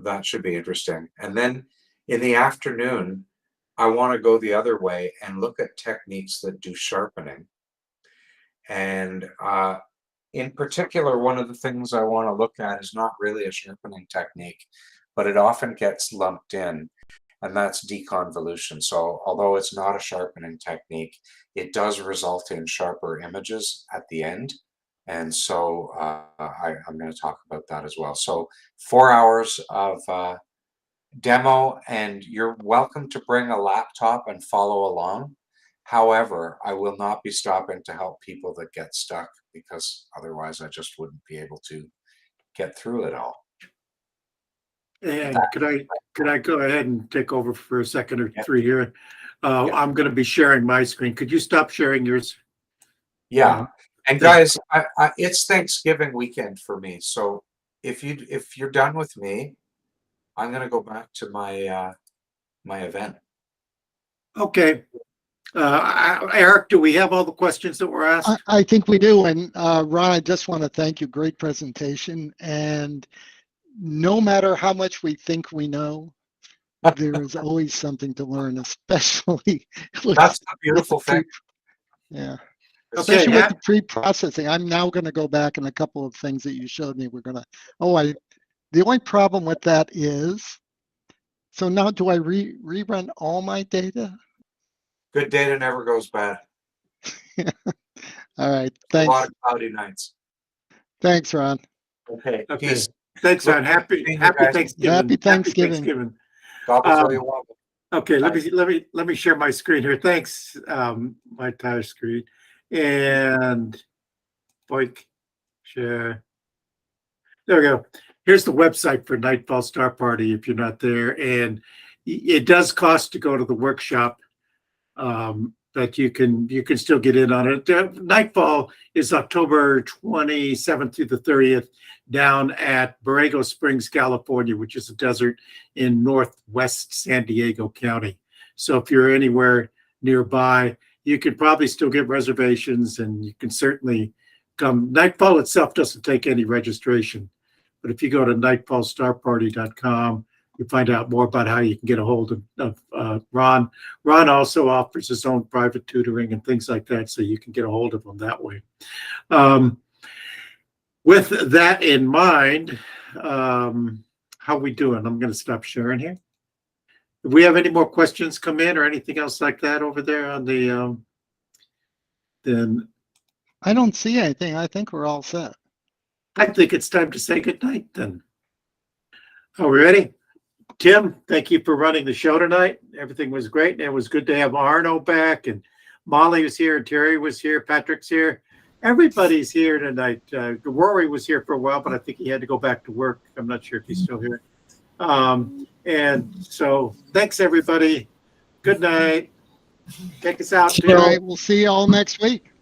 that should be interesting. And then in the afternoon, I want to go the other way and look at techniques that do sharpening. And in particular, one of the things I want to look at is not really a sharpening technique, but it often gets lumped in, and that's deconvolution. So although it's not a sharpening technique, it does result in sharper images at the end. And so I'm going to talk about that as well. So 4 hours of demo, and you're welcome to bring a laptop and follow along. However, I will not be stopping to help people that get stuck, because otherwise I just wouldn't be able to get through it all. And could I go ahead and take over for a second or three here? I'm going to be sharing my screen. Could you stop sharing yours? Yeah. And guys, it's Thanksgiving weekend for me. So if you're done with me, I'm going to go back to my my event. Okay. Eric, do we have all the questions that were asked? I think we do. And Ron, I just want to thank you. Great presentation. And no matter how much we think we know, there is always something to learn, especially That's the beautiful thing. Yeah. Okay, Especially with the pre-processing. I'm now going to go back and a couple of things that you showed me. The only problem with that is, so now do I rerun all my data? Good data never goes bad. All right. Thanks. A lot of cloudy nights. Thanks, Ron. Okay. Okay. Peace. Thanks, Ron. Happy Thanksgiving. Happy Thanksgiving. God bless all you want. Okay, let me share my screen here. Thanks, my entire screen. And share. There we go. Here's the website for Nightfall Star Party if you're not there. And it does cost to go to the workshop, but you can still get in on it. Nightfall is October 27th through the 30th down at Borrego Springs, California, which is a desert in northwest San Diego County. So if you're anywhere nearby, you can probably still get reservations, and you can certainly come. Nightfall itself doesn't take any registration, but if you go to nightfallstarparty.com, you find out more about how you can get a hold of Ron. Ron also offers his own private tutoring and things like that, so you can get a hold of him that way. With that in mind, how we doing? I'm going to stop sharing here. Do we have any more questions come in or anything else like that over there on the then? I don't see anything. I think we're all set. I think it's time to say goodnight then. Are we ready? Tim, thank you for running the show tonight. Everything was great. And it was good to have Arno back, and Molly was here, and Terry was here, Patrick's here. Everybody's here tonight. Rory was here for a while, but I think he had to go back to work. I'm not sure if he's still here. And so thanks, everybody. Good night. Take us out. All right, we'll see you all next week.